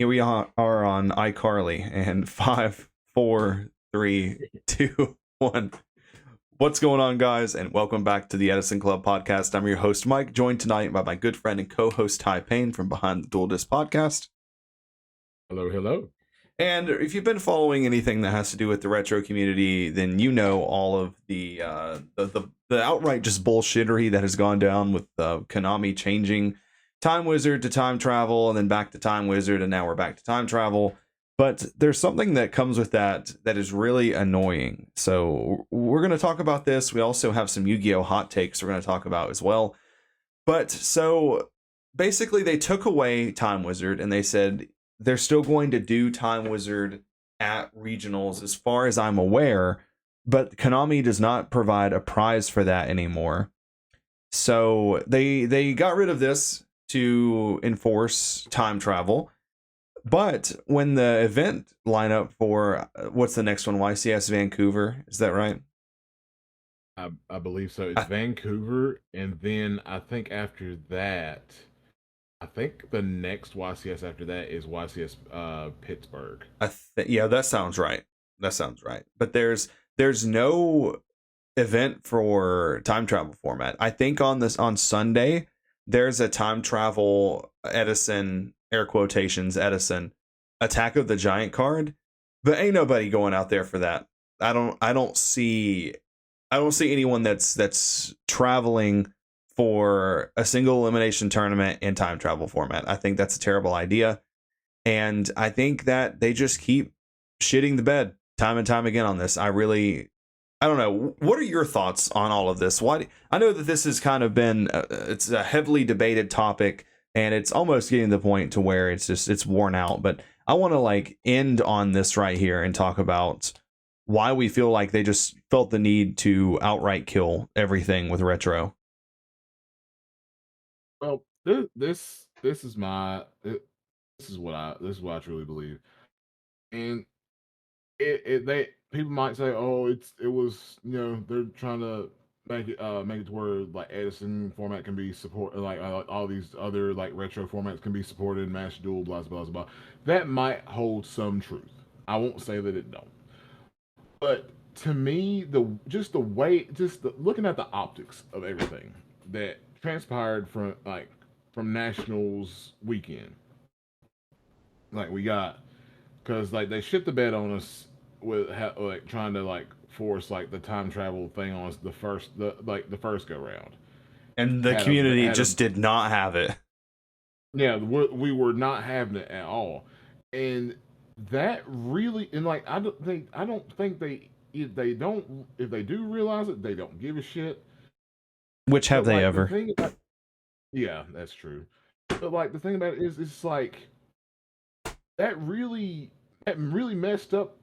Here we are on iCarly, and 5, 4, 3, 2, 1. What's going on, guys? And welcome back to the Edison Club podcast. I'm your host, Mike, joined tonight by my good friend and co-host Ty Payne from Behind the Dual Disc podcast. Hello, hello. And if you've been following anything that has to do with the retro community, then you know all of the outright just bullshittery that has gone down with Konami changing Time Wizard to time travel, and then back to Time Wizard, and now we're back to time travel. But there's something that comes with that is really annoying. So we're going to talk about this. We also have some Yu-Gi-Oh! Hot takes we're going to talk about as well. But so basically they took away Time Wizard, and they said they're still going to do Time Wizard at regionals as far as I'm aware, but Konami does not provide a prize for that anymore. So they got rid of this to enforce time travel. But when the event lineup for what's the next one, YCS Vancouver, is that right? I believe so. It's Vancouver, and then I think after that, I think the next YCS after that is YCS Pittsburgh. Yeah, that sounds right. That sounds right. But there's no event for time travel format. I think on Sunday there's a time travel Edison, air quotations, Edison Attack of the Giant card, but ain't nobody going out there for that. I don't see anyone that's traveling for a single elimination tournament in time travel format. I think that's a terrible idea, and I think that they just keep shitting the bed time and time again on this. I don't know. What are your thoughts on all of this? I know that this has kind of been it's a heavily debated topic, and it's almost getting to the point to where it's worn out. But I want to end on this right here and talk about why we feel like they just felt the need to outright kill everything with retro. Well, this is what I truly believe, and they people might say, oh, it was they're trying to make it to where like Edison format can be supported, like all these other like retro formats can be supported, Master Duel, blah blah blah blah. That might hold some truth. I won't say that it don't, but to me, looking at the optics of everything that transpired from Nationals weekend, like we got because like they shit the bed on us with trying to force the time travel thing on us the first go round, and the community just did not have it. Yeah, we were not having it at all, and that really I don't think they if they do realize it, they don't give a shit. Which have they ever? Yeah, that's true. But the thing about it is, it's like that really messed up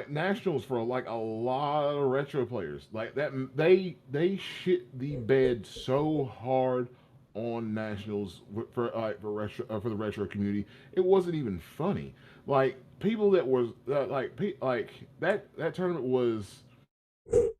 nationals for a lot of retro players. Like that they shit the bed so hard on nationals for the retro community. It wasn't even funny. Like people that was that tournament was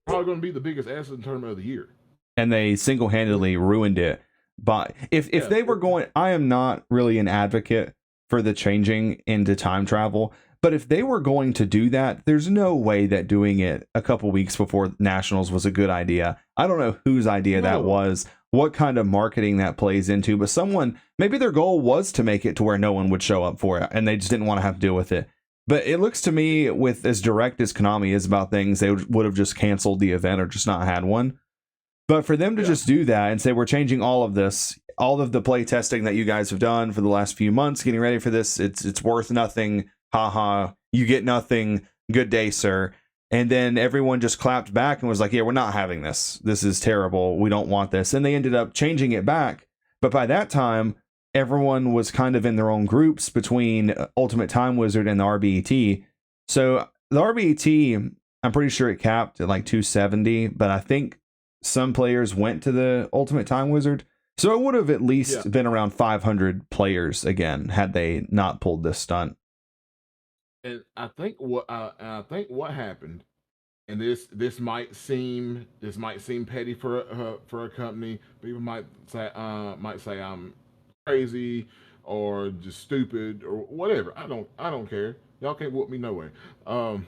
probably going to be the biggest Edison tournament of the year. And they single-handedly ruined it. But if they were going, I am not really an advocate for the changing into time travel, but if they were going to do that, there's no way that doing it a couple weeks before Nationals was a good idea. I don't know whose idea that was, what kind of marketing that plays into, but maybe their goal was to make it to where no one would show up for it, and they just didn't want to have to deal with it. But it looks to me, with as direct as Konami is about things, they would have just canceled the event or just not had one. But for them to just do that and say, we're changing all of this, all of the play testing that you guys have done for the last few months, getting ready for this, it's worth nothing. Haha, you get nothing. Good day, sir. And then everyone just clapped back and was like, yeah, we're not having this. This is terrible. We don't want this. And they ended up changing it back. But by that time, everyone was kind of in their own groups between Ultimate Time Wizard and the RBET. So the RBET, I'm pretty sure it capped at 270, but I think some players went to the Ultimate Time Wizard. So it would have at least been around 500 players again had they not pulled this stunt. And I think what happened, and this might seem petty for a company. People might say I'm crazy, or just stupid or whatever. I don't care. Y'all can't whoop me no way. Um,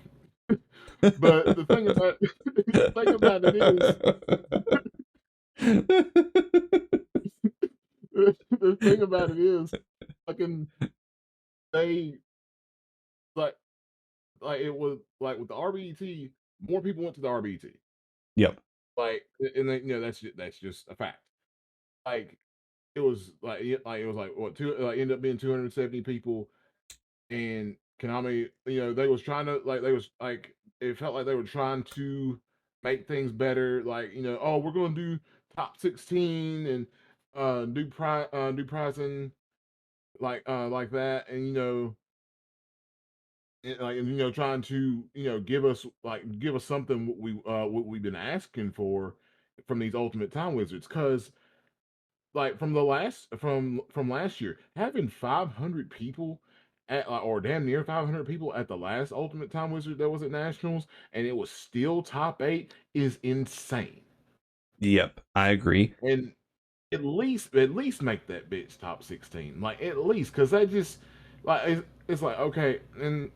but the thing about the thing about it is the thing about it is fucking they like it was like with the RBET, more people went to the RBET. Yep. Like, and then, that's just a fact. Like, it was like what two like ended up being 270 people, and Konami, they was trying to they was like it felt like they were trying to make things better. Like, oh, we're gonna do top 16 and do pricing like that, and trying to give us something what we've been asking for from these Ultimate Time Wizards, because like from last year, having 500 people at or damn near 500 people at the last Ultimate Time Wizard that was at Nationals, and it was still top 8 is insane. Yep, I agree. And at least make that bitch top 16, like at least, because that just it's like, okay, and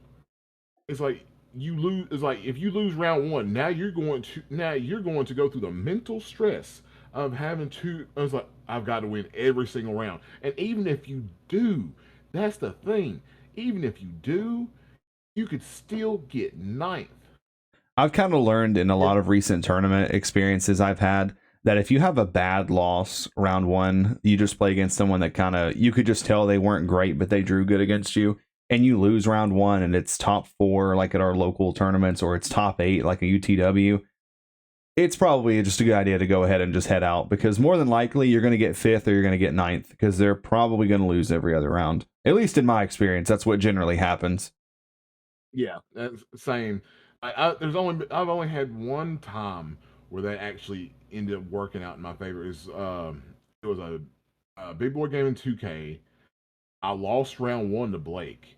it's like you lose. It's like if you lose round one, now you're going to go through the mental stress of having to. It's like, I've got to win every single round, and even if you do, that's the thing. Even if you do, you could still get ninth. I've kind of learned in a lot of recent tournament experiences I've had that if you have a bad loss round one, you just play against someone that kind of, you could just tell they weren't great, but they drew good against you, and you lose round one and it's top 4 like at our local tournaments, or it's top 8 like a UTW, it's probably just a good idea to go ahead and just head out, because more than likely you're going to get 5th or you're going to get 9th, because they're probably going to lose every other round. At least in my experience, that's what generally happens. Yeah, that's same. I've only had one time where that actually ended up working out in my favor. It was a big board game in 2K. I lost round 1 to Blake,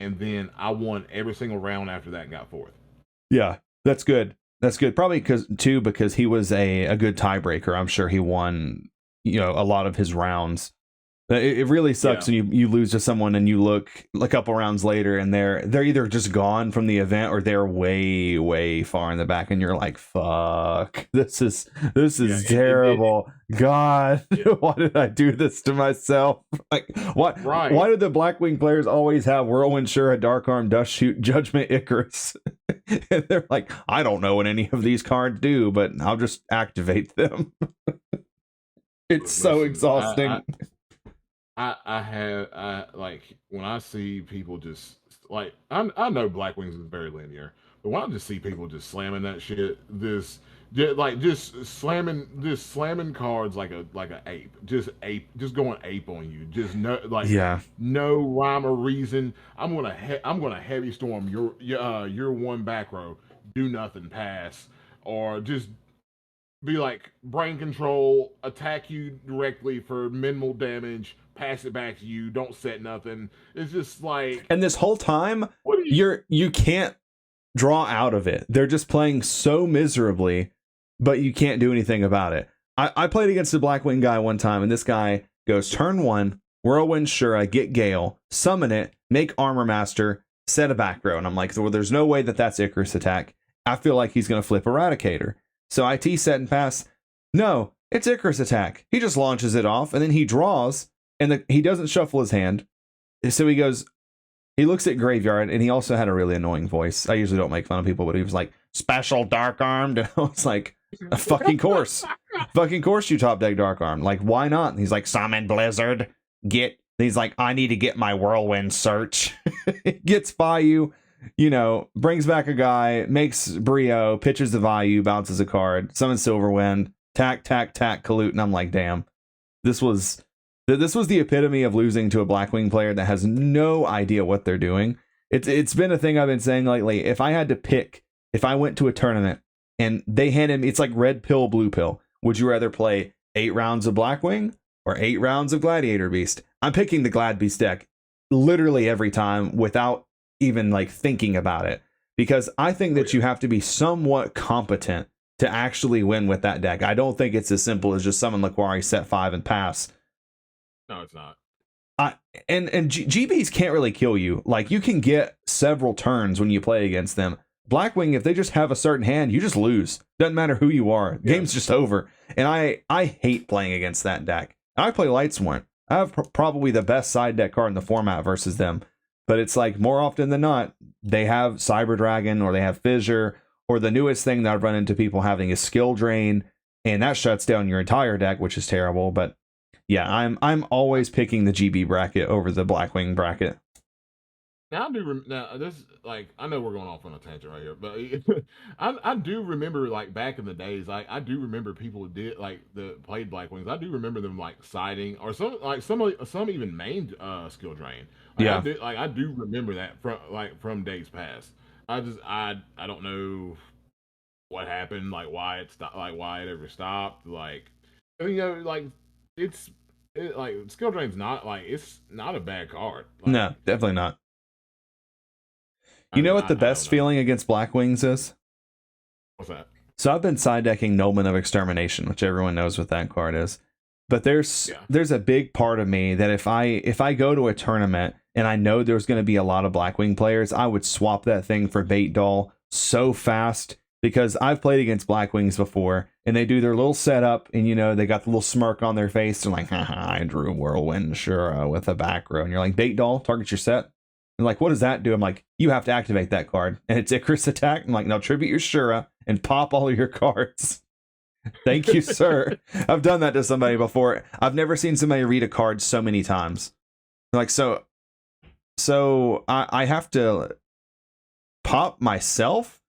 and then I won every single round after that and got 4th. Yeah, that's good. That's good. Probably because he was a good tiebreaker. I'm sure he won, a lot of his rounds. It really sucks when you lose to someone and you look a couple rounds later and they're either just gone from the event or they're way, way far in the back, and you're like, fuck, this is terrible. God, why did I do this to myself? Like, why did the Blackwing players always have Whirlwind Shura, Dark Arm, Dust Shoot, Judgment, Icarus? And they're like, I don't know what any of these cards do, but I'll just activate them. It's so exhausting. I like when I see people just like, I know Black Wings is very linear, but when I just see people just slamming that shit, just slamming cards like a ape, just going ape on you, just no rhyme or reason. I'm gonna heavy storm your one back row, do nothing, pass, or just be like brain control, attack you directly for minimal damage, pass it back to you, don't set nothing. It's just like, and this whole time you can't draw out of it. They're just playing so miserably, but you can't do anything about it. I played against the Blackwing guy one time, and this guy goes turn 1, Whirlwind Shura, get Gale, summon it, make Armor Master, set a back row, and I'm like, well, there's no way that's Icarus attack. I feel like he's gonna flip Eradicator. So IT set and pass. No, it's Icarus attack. He just launches it off, and then he draws, and he doesn't shuffle his hand. So he looks at Graveyard, and he also had a really annoying voice. I usually don't make fun of people, but he was like, special Dark Armed. And I was like, a fucking course. Fucking course you top deck Dark Armed. Like, why not? And he's like, summon Blizzard. He's like, I need to get my Whirlwind Search. Gets Bayou. Brings back a guy, makes Brio, pitches the Vayu, bounces a card, summons Silverwind, tack, Kalut, and I'm like, damn, this was the epitome of losing to a Blackwing player that has no idea what they're doing. It's been a thing I've been saying lately. If I had to pick, if I went to a tournament and they handed me, it's like red pill, blue pill. Would you rather play 8 rounds of Blackwing or 8 rounds of Gladiator Beast? I'm picking the Glad Beast deck literally every time without even like thinking about it, because I think that you have to be somewhat competent to actually win with that deck. I don't think it's as simple as just summon Laquari, set 5, and pass. No, it's not. GBs can't really kill you. Like, you can get several turns when you play against them. Blackwing, if they just have a certain hand, you just lose. Doesn't matter who you are. Game's just over. And I hate playing against that deck. I play Lightsworn. I have probably the best side deck card in the format versus them. But it's like, more often than not, they have Cyber Dragon, or they have Fissure, or the newest thing that I've run into people having is Skill Drain, and that shuts down your entire deck, which is terrible. But yeah, I'm always picking the GB bracket over the Blackwing bracket. Now now this, like, I know we're going off on a tangent right here, but I do remember, like, back in the days, I do remember people did, like, played Blackwings. I do remember them, like, siding, or some even mained Skill Drain. Like, I do remember that from days past. I don't know what happened, like, why it stopped, like, why it ever stopped. Like, like, like, Skill Drain's not, like, it's not a bad card. Like, no, definitely not. You know what the best feeling against Blackwings is? What's that? So I've been side decking Nobleman of Extermination, which everyone knows what that card is. But there's a big part of me that if I go to a tournament and I know there's going to be a lot of Blackwing players, I would swap that thing for Bait Doll so fast, because I've played against Blackwings before, and they do their little setup, and they got the little smirk on their face. They're like, haha, I drew Whirlwind Shura with a back row. And you're like, Bait Doll, target your set. And like, what does that do? I'm like, you have to activate that card. And it's Icarus attack. I'm like, no, tribute your Shura and pop all your cards. Thank you, sir. I've done that to somebody before. I've never seen somebody read a card so many times. Like, so I have to pop myself.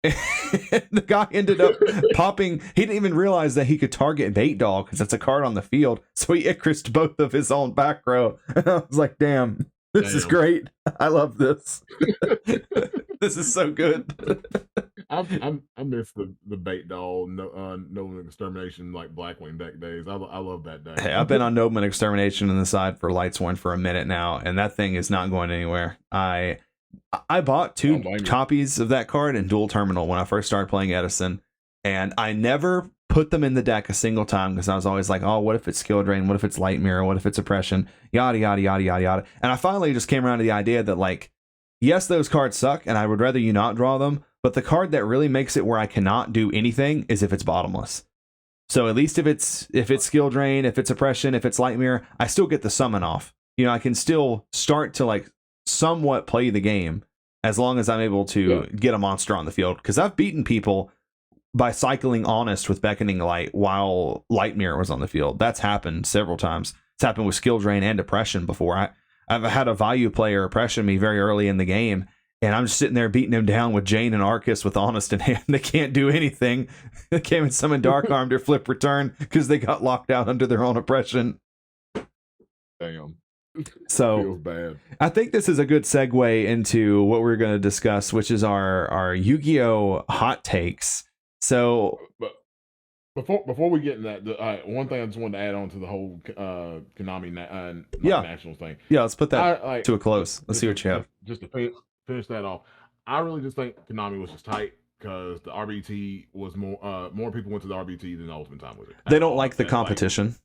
The guy ended up popping. He didn't even realize that he could target Bait Doll because it's a card on the field. So he Icarused both of his own back row. And I was like, damn. This is great. I love this. This is so good. I miss the Bait Doll, Nobleman Extermination, like, Blackwing deck days. I love that deck. Hey, I've been on Nobleman Extermination on the side for Lightsworn for a minute now, and that thing is not going anywhere. I bought 2 copies of that card in Dual Terminal when I first started playing Edison, and I never put them in the deck a single time because I was always like, oh, what if it's Skill Drain? What if it's Light Mirror? What if it's Oppression? Yada, yada, yada, yada, yada. And I finally just came around to the idea that, like, yes, those cards suck, and I would rather you not draw them, but the card that really makes it where I cannot do anything is if it's bottomless. So at least if it's Skill Drain, if it's Oppression, if it's Light Mirror, I still get the summon off. I can still start to, like, somewhat play the game as long as I'm able to get a monster on the field. Because I've beaten people by cycling Honest with Beckoning Light while Light Mirror was on the field. That's happened several times. It's happened with Skill Drain and Oppression before. I've had a value player Oppression me very early in the game, and I'm just sitting there beating him down with Jane and Arcus with Honest in hand. They can't do anything. They came and summoned Dark Armed or Flip Return because they got locked out under their own Oppression. Damn. So feels bad. I think this is a good segue into what we're going to discuss, which is our Yu-Gi-Oh! Hot takes. So, but before we get in that, one thing I just wanted to add on to the whole Konami Nationals thing. Yeah, let's put that to a close. Let's see what you have. Just to finish that off, I really just think Konami was just tight because the RBT was more people went to the RBT than the Ultimate Time Wizard. They don't like the competition.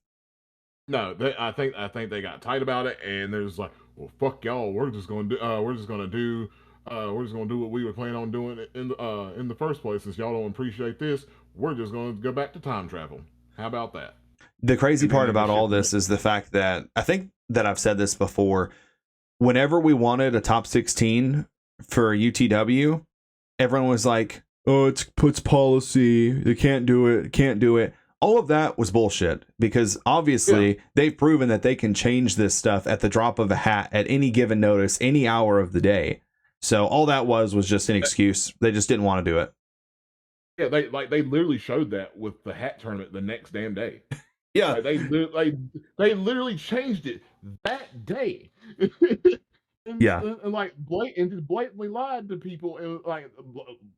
No, I think they got tight about it, and they're just like, well, fuck y'all. We're just gonna do what we were planning on doing in the first place. Since y'all don't appreciate this, we're just gonna go back to time travel. How about that? The crazy part about all this is the fact that I think that I've said this before. Whenever we wanted a top 16 for UTW, everyone was like, "Oh, it's policy. They can't do it. Can't do it." All of that was bullshit because obviously they've proven that they can change this stuff at the drop of a hat at any given notice, any hour of the day. So all that was just an excuse. They just didn't want to do it. Yeah, they literally showed that with the hat tournament the next damn day. Yeah, they literally changed it that day. and just blatantly lied to people, and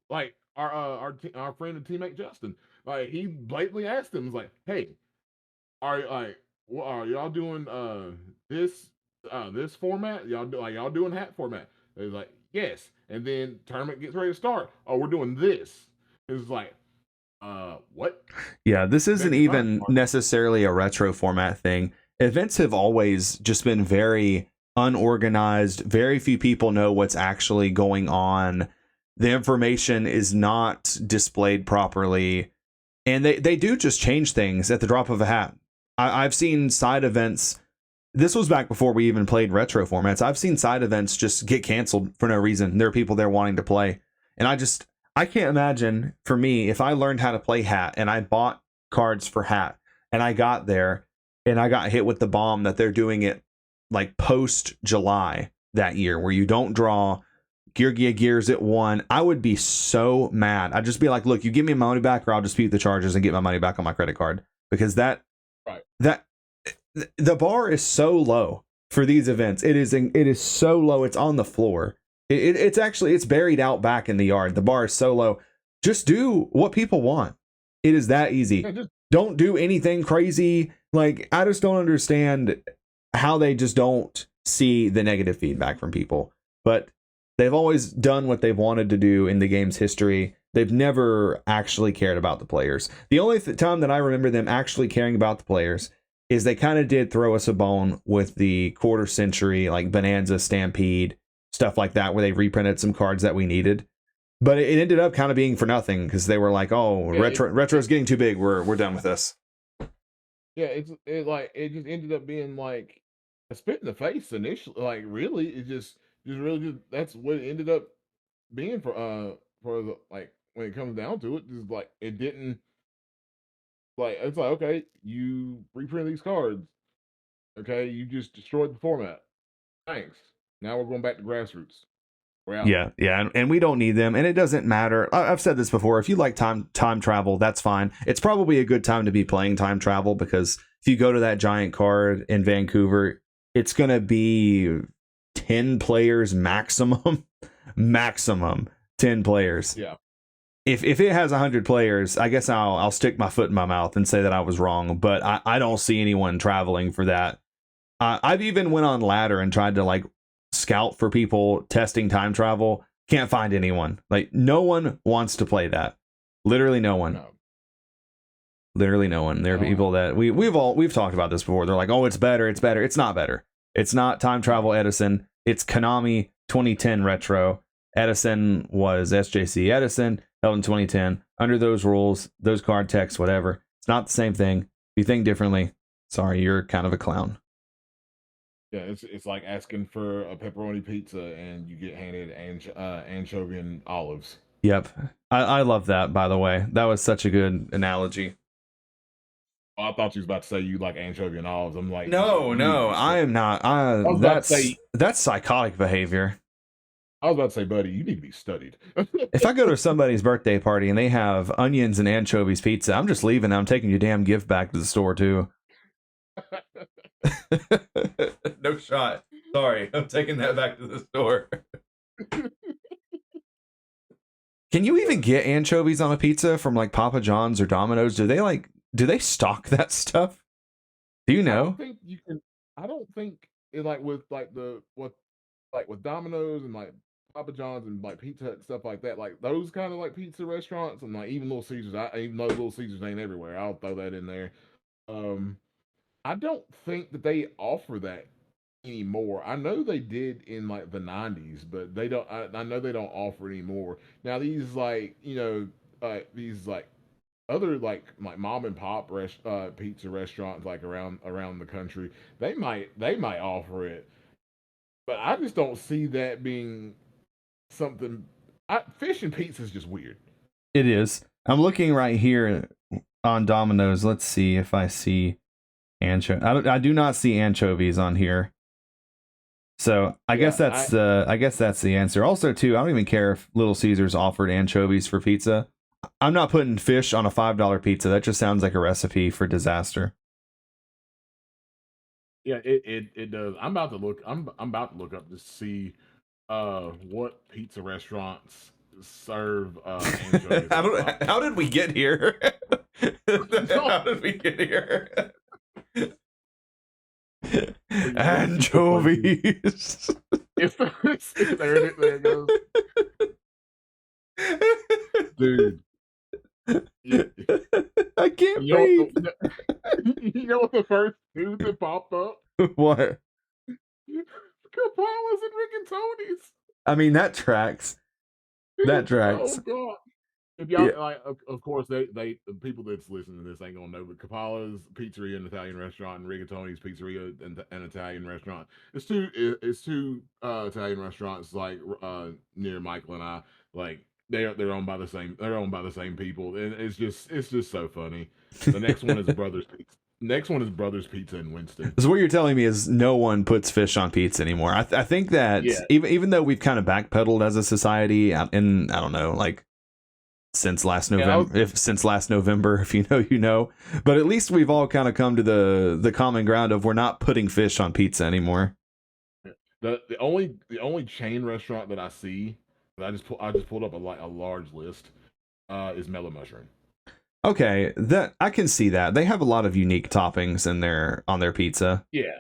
like our friend and teammate Justin. Like, he blatantly asked them, "Was like, hey, are y'all doing this format? Y'all doing hat format?" They was like, "Yes." And then tournament gets ready to start. "Oh, we're doing this." It's like, what? Yeah, this isn't even necessarily a retro format thing. events have always just been very unorganized. Very few people know what's actually going on. The information is not displayed properly. And they do just change things at the drop of a hat. I've seen side events. This was back before we even played retro formats. I've seen side events just get canceled for no reason. There are people there wanting to play. And I can't imagine, for me, if I learned how to play hat and I bought cards for hat and I got there and I got hit with the bomb that they're doing it like post July that year, where you don't draw gears at 1, I would be so mad. I'd just be like, look, you give me my money back or I'll dispute the charges and get my money back on my credit card. Because the bar is so low for these events. It is so low. It's on the floor. It's buried out back in the yard. The bar is so low. Just do what people want. It is that easy. Don't do anything crazy. Like, I just don't understand how they just don't see the negative feedback from people. But they've always done what they've wanted to do in the game's history. They've never actually cared about the players. The only time that I remember them actually caring about the players is they kind of did throw us a bone with the quarter century, like Bonanza, Stampede, stuff like that, where they reprinted some cards that we needed. But it ended up kind of being for nothing because they were like, "Oh, yeah, retro's getting too big. We're done with this." Yeah, it just ended up being like a spit in the face initially. Like, really, it just that's what it ended up being for the, like, when it comes down to it. Just like, it didn't, like, it's like, okay, you reprint these cards, okay, you just destroyed the format. Thanks. Now we're going back to grassroots. Yeah, and we don't need them, and it doesn't matter. I've said this before. If you like time travel, that's fine. It's probably a good time to be playing time travel, because if you go to that giant card in Vancouver, it's gonna be 10 players maximum. Maximum 10 players. Yeah. If it has 100 players, I guess I'll stick my foot in my mouth and say that I was wrong. But I don't see anyone traveling for that. I've even went on Ladder and tried to like scout for people testing time travel. Can't find anyone. Like, no one wants to play that. Literally no one. No. Literally no one. There are people that we've talked about this before. They're like, oh, it's better. It's not better. It's not time travel Edison. It's Konami 2010 retro. Edison was SJC Edison, held in 2010. Under those rules, those card texts, whatever. It's not the same thing. If you think differently, sorry, you're kind of a clown. Yeah, it's like asking for a pepperoni pizza and you get handed anchovy and olives. Yep. I love that, by the way. That was such a good analogy. Oh, I thought you was about to say you like anchovy and olives. I'm like, no, I am not. That's psychotic behavior. I was about to say, buddy, you need to be studied. If I go to somebody's birthday party and they have onions and anchovies pizza, I'm just leaving. I'm taking your damn gift back to the store, too. No shot. Sorry, I'm taking that back to the store. Can you even get anchovies on a pizza from like Papa John's or Domino's? Do they stock that stuff? Do you know? I don't think you can. I don't think it, like with with Domino's and like Papa John's and like Pizza Hut and stuff like that, like those kind of like pizza restaurants, and like even Little Caesars. Even though Little Caesars ain't everywhere, I'll throw that in there. I don't think that they offer that anymore. I know they did in like the 90s, but they don't. I know they don't offer it anymore. Now these like these like other like mom and pop pizza restaurants like around the country, they might offer it, but I just don't see that being something. Fish and pizza is just weird. It is. I'm looking right here on Domino's. Let's see if I see I do not see anchovies on here. So I guess that's the answer. Also, too, I don't even care if Little Caesars offered anchovies for pizza. I'm not putting fish on a $5 pizza. That just sounds like a recipe for disaster. Yeah, it does. I'm about to look up to see what pizza restaurants serve anchovies. How did we get here? How did we get here? Anchovies. There it goes. Dude. Yeah. I can't You breathe. you know what the first two that popped up? What? Kapalas and Rigatoni's. I mean, that tracks. That Oh tracks. god. If Yeah. y'all like, of course, the people that's listening to this ain't gonna know, but Capala's Pizzeria, an Italian restaurant, and Rigatoni's Pizzeria, an Italian restaurant. It's two Italian restaurants like near Michael and I. Like they're owned by the same people, and it's just so funny. The next one is Brothers Pizza. Next one is Brothers Pizza in Winston. So what you're telling me is no one puts fish on pizza anymore. I think that even though we've kind of backpedaled as a society, and I don't know, like since last November, if you know, you know. But at least we've all kind of come to the common ground of we're not putting fish on pizza anymore. The only chain restaurant that I see that I just pulled up a large list is Mellow Mushroom. Okay, that I can see that. They have a lot of unique toppings on their pizza. Yeah.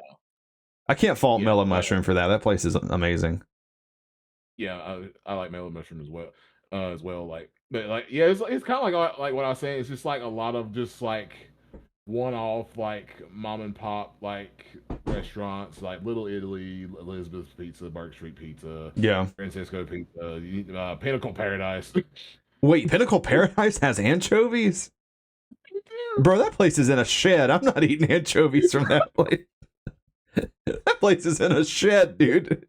I can't fault Mellow Mushroom for that. That place is amazing. Yeah, I like Mellow Mushroom as well. It's kind of like what I was saying. It's just like a lot of just like one-off like mom and pop like restaurants like Little Italy, Elizabeth's Pizza, Burke Street Pizza, Francesco Pizza, Pinnacle Paradise. Wait, Pinnacle Paradise has anchovies? Bro, that place is in a shed. I'm not eating anchovies from that place. That place is in a shed, dude.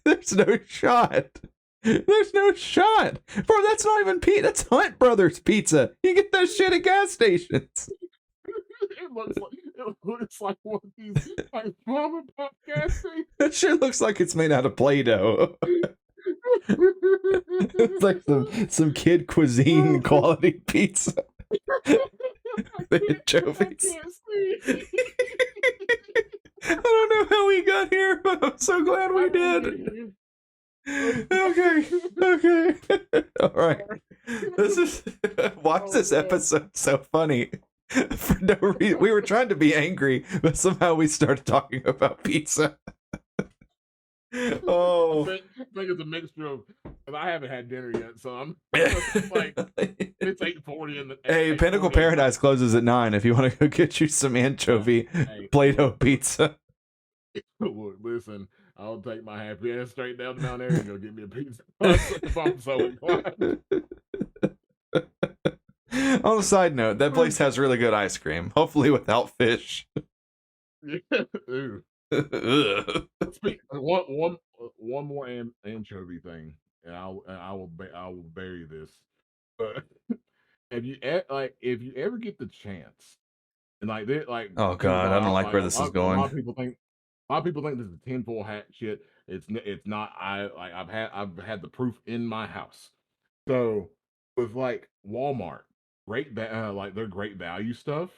There's no shot. There's no shot. Bro, that's not even pizza. That's Hunt Brothers Pizza. You get that shit at gas stations. It looks like one of these like mom and pop gas stations. That shit looks like it's made out of Play-Doh. It's like some kid cuisine quality pizza. The anchovies. I don't know how we got here, but I'm so glad we did. Okay. All right. Why is this episode so funny? For no reason. We were trying to be angry, but somehow we started talking about pizza. Oh, I think it's a mixture of. I haven't had dinner yet, so I'm like it's 8:40 in the. Hey, Pinnacle Paradise closes at 9. If you want to go get you some anchovy Play-Doh pizza. Look, listen, I'll take my happy ass straight down to Mount Airy and go get me a pizza if I'm so inclined. On a side note, that place has really good ice cream. Hopefully without fish. Yeah. Ooh. One more anchovy thing, and I will bury this. But if you ever get the chance, and oh god, I don't like where this is going. A lot of people think this is tinfoil hat shit. It's not. I've had the proof in my house. So with like Walmart, their great value stuff.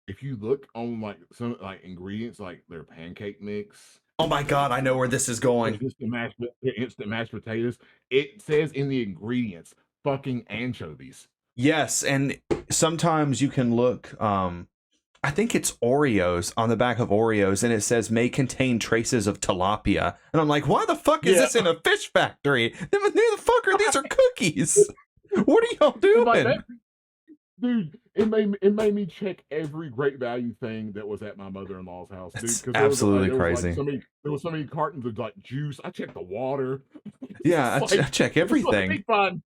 If you look on like some like ingredients, like their pancake mix. Oh my god, I know where this is going. Instant mashed potatoes. It says in the ingredients, fucking anchovies. Yes, and sometimes you can look. I think it's Oreos on the back of Oreos, and it says may contain traces of tilapia. And I'm like, why the fuck is this in a fish factory? Near the fuck are these are cookies? What are y'all doing? Dude, it made me check every great value thing that was at my mother-in-law's house. Dude, it's absolutely crazy. There was so many cartons of like juice. I checked the water. Yeah, I check everything. I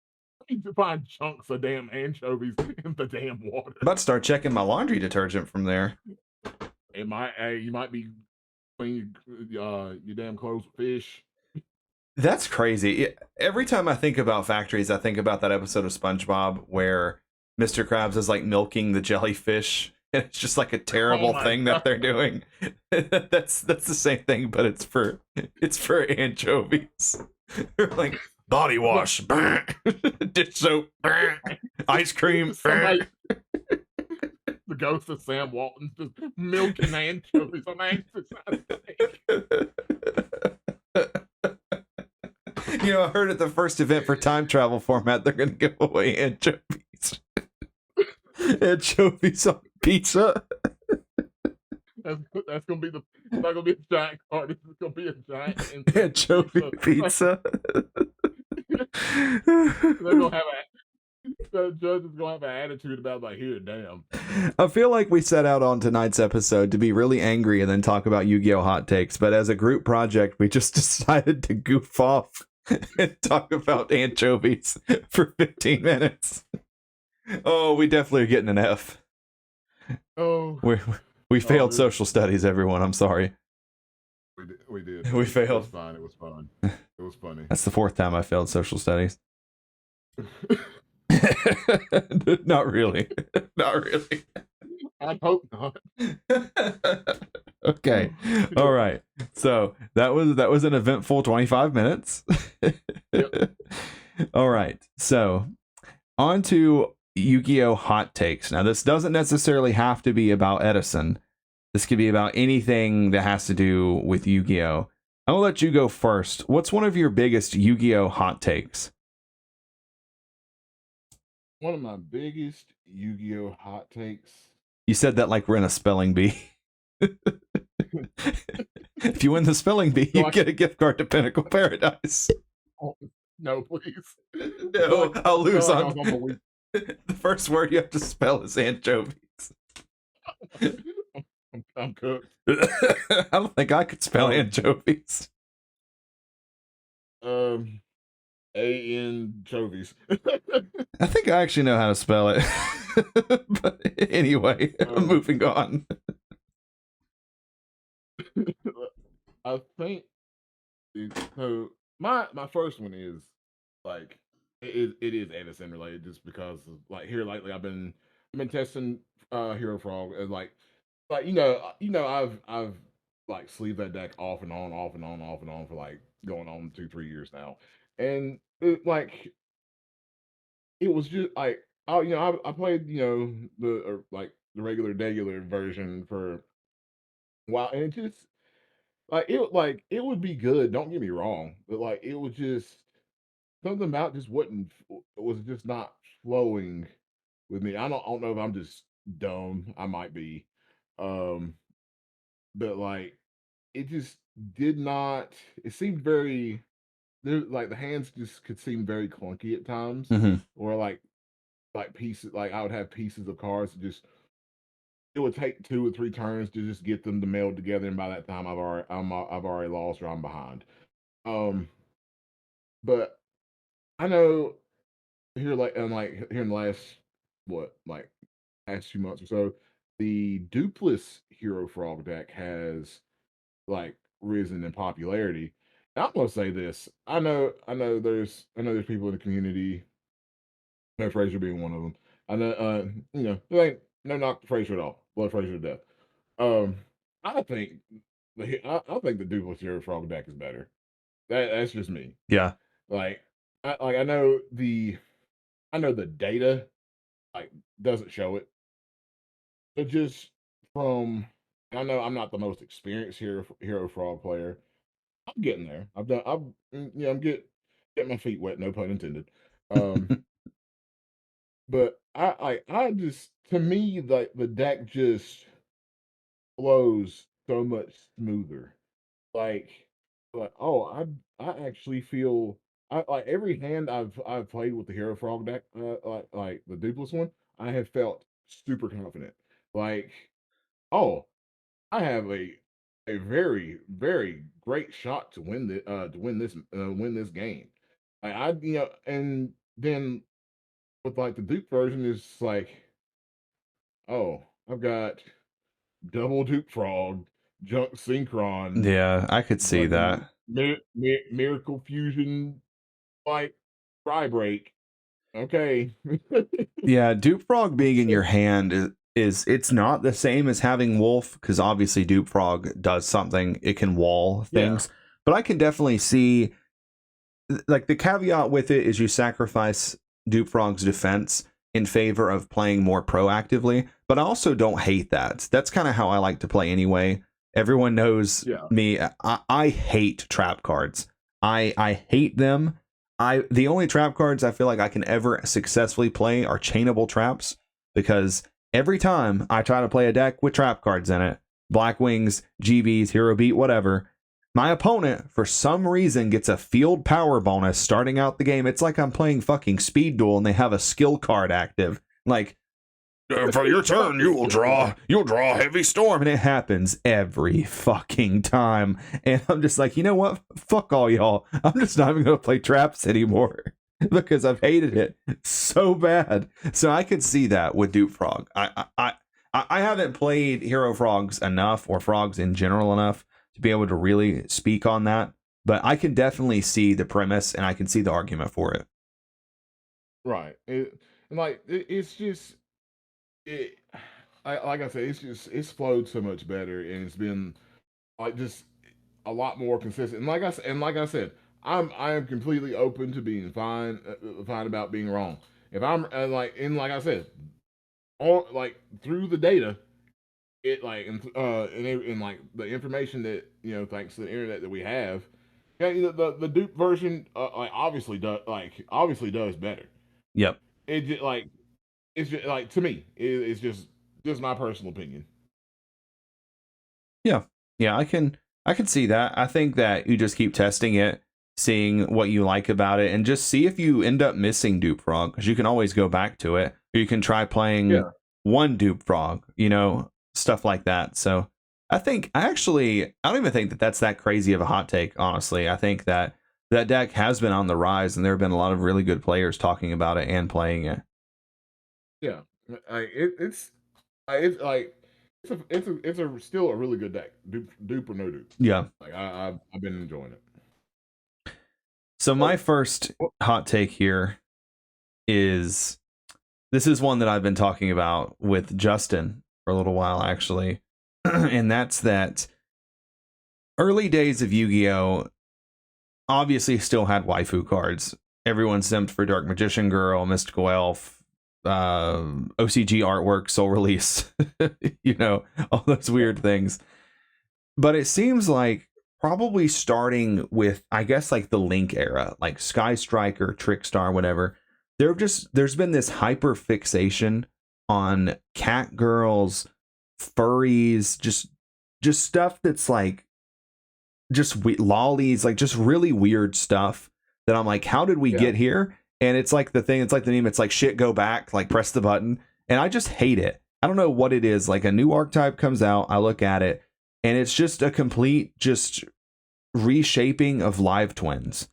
need to find chunks of damn anchovies in the damn water. I'm about to start checking my laundry detergent from there. You might be cleaning your damn clothes with fish. That's crazy. Every time I think about factories, I think about that episode of SpongeBob where Mr. Krabs is like milking the jellyfish, and it's just like a terrible thing that they're doing. That's the same thing, but it's for anchovies. They're like body wash, dish soap, ice cream. The ghost of Sam Walton's just milking anchovies on exercise steak. You know, I heard at the first event for time travel format, they're going to give away anchovies. Anchovies on pizza. That's gonna be it's not gonna be a giant card. It's gonna be a giant anchovy pizza. They're gonna have The judge is gonna have an attitude about like, here, damn. I feel like we set out on tonight's episode to be really angry and then talk about Yu-Gi-Oh! Hot takes, but as a group project, we just decided to goof off and talk about anchovies for 15 minutes. Oh, we definitely are getting an F. Oh, we failed social studies, everyone. I'm sorry. We did. We failed. It was fine. It was fun. It was funny. That's the 4th time I failed social studies. Not really. Not really. I hope not. Okay. All right. So that was an eventful 25 minutes. Yep. All right. So on to Yu-Gi-Oh! Hot takes. Now, this doesn't necessarily have to be about Edison. This could be about anything that has to do with Yu-Gi-Oh! I'll let you go first. What's one of your biggest Yu-Gi-Oh! Hot takes? One of my biggest Yu-Gi-Oh! Hot takes. You said that like we're in a spelling bee. If you win the spelling bee, you get a gift card to Pinnacle Paradise. Oh, no, please. No, I'll lose like on the first word you have to spell is anchovies. I'm cooked. I don't think I could spell anchovies. Anchovies. I think I actually know how to spell it. But anyway, moving on. I think so. My first one is like it is Edison related, just because of, like, here lately I've been testing Hero Frog, and like I've like sleeved that deck off and on, off and on, off and on for like going on 2-3 years now, and it was just like I played the like the regular version for a while, and it just it would be good. Don't get me wrong, but like it was just something about just was just not flowing with me. I don't know if I'm just dumb. I might be, um, but like it just did not. It seemed very like the hands just could seem very clunky at times, or like pieces. Like I would have pieces of cards that just it would take 2 or 3 turns to just get them to meld together, and by that time I've already lost or I'm behind. But I know here here in the last past 2 months or so, the Dupless Hero Frog deck has like risen in popularity. And I'm gonna say this. I know there's people in the community, no Fraser being one of them. I know there ain't no knock to Fraser at all. Love Fraser to death. Um, I think I think the Dupless Hero Frog deck is better. That's just me. Yeah. Like I know the data like doesn't show it, but just from I know I'm not the most experienced Hero Frog player. I'm getting there. I'm getting my feet wet, no pun intended. But I just, to me, like the deck just flows so much smoother. Like oh, I actually feel I like every hand I've played with the Hero Frog deck, like the Dupless one, I have felt super confident. Like, oh, I have a very very great shot to win this game. Like and then with like the Duke version is like, oh, I've got double Duke Frog, Junk Synchron, Yeah, I could see that. Miracle Fusion, like Fry Break. Okay. Yeah, Dupe Frog being in your hand is it's not the same as having Wolf, because obviously Dupe Frog does something. It can wall things. Yeah. But I can definitely see, like, the caveat with it is you sacrifice Dupe Frog's defense in favor of playing more proactively. But I also don't hate that. That's kind of how I like to play anyway. Everyone knows me. I hate trap cards. I hate them. The only trap cards I feel like I can ever successfully play are chainable traps, because every time I try to play a deck with trap cards in it, Black Wings, GBs, Hero Beat, whatever, My opponent, for some reason, gets a field power bonus starting out the game. It's like I'm playing fucking Speed Duel and they have a skill card active. Like, for your turn, you'll draw Heavy Storm. And it happens every fucking time. And I'm just like, you know what? Fuck all y'all. I'm just not even going to play Traps anymore because I've hated it so bad. So I could see that with Dupe Frog. I haven't played Hero Frogs enough, or Frogs in general enough, to be able to really speak on that, but I can definitely see the premise and I can see the argument for it. Right. It's just like I said, it's flowed so much better, and it's been like just a lot more consistent. Like I said, I am completely open to being fine about being wrong. If I'm like I said, on like through the data, it like and like the information that thanks to the internet that we have, yeah, the dupe version obviously does better. Yep. It just like it's just like to me, it's just my personal opinion. Yeah, I can see that. I think that you just keep testing it, seeing what you like about it, and just see if you end up missing Dupe Frog, because you can always go back to it. Or you can try playing one Dupe Frog, stuff like that. So I don't even think that that's that crazy of a hot take, honestly. I think that deck has been on the rise, and there have been a lot of really good players talking about it and playing it. Yeah, it's like it's a still a really good deck. Dupe or no dupe. Yeah. Like I've been enjoying it. So my first hot take here is, this is one that I've been talking about with Justin for a little while, actually. And that's that early days of Yu-Gi-Oh! Obviously still had waifu cards. Everyone simped for Dark Magician Girl, Mystical Elf, OCG artwork, Soul Release, all those weird things. But it seems like probably starting with, I guess, like the Link era, like Sky Striker, Trickstar, whatever, there's been this hyper fixation on cat girls, furries, just stuff that's like lollies, like just really weird stuff that I'm like, how did we get here? And it's like the name, it's like shit, go back, like press the button. And I just hate it. I don't know what it is. Like a new archetype comes out, I look at it, and it's just a complete just reshaping of Live Twins.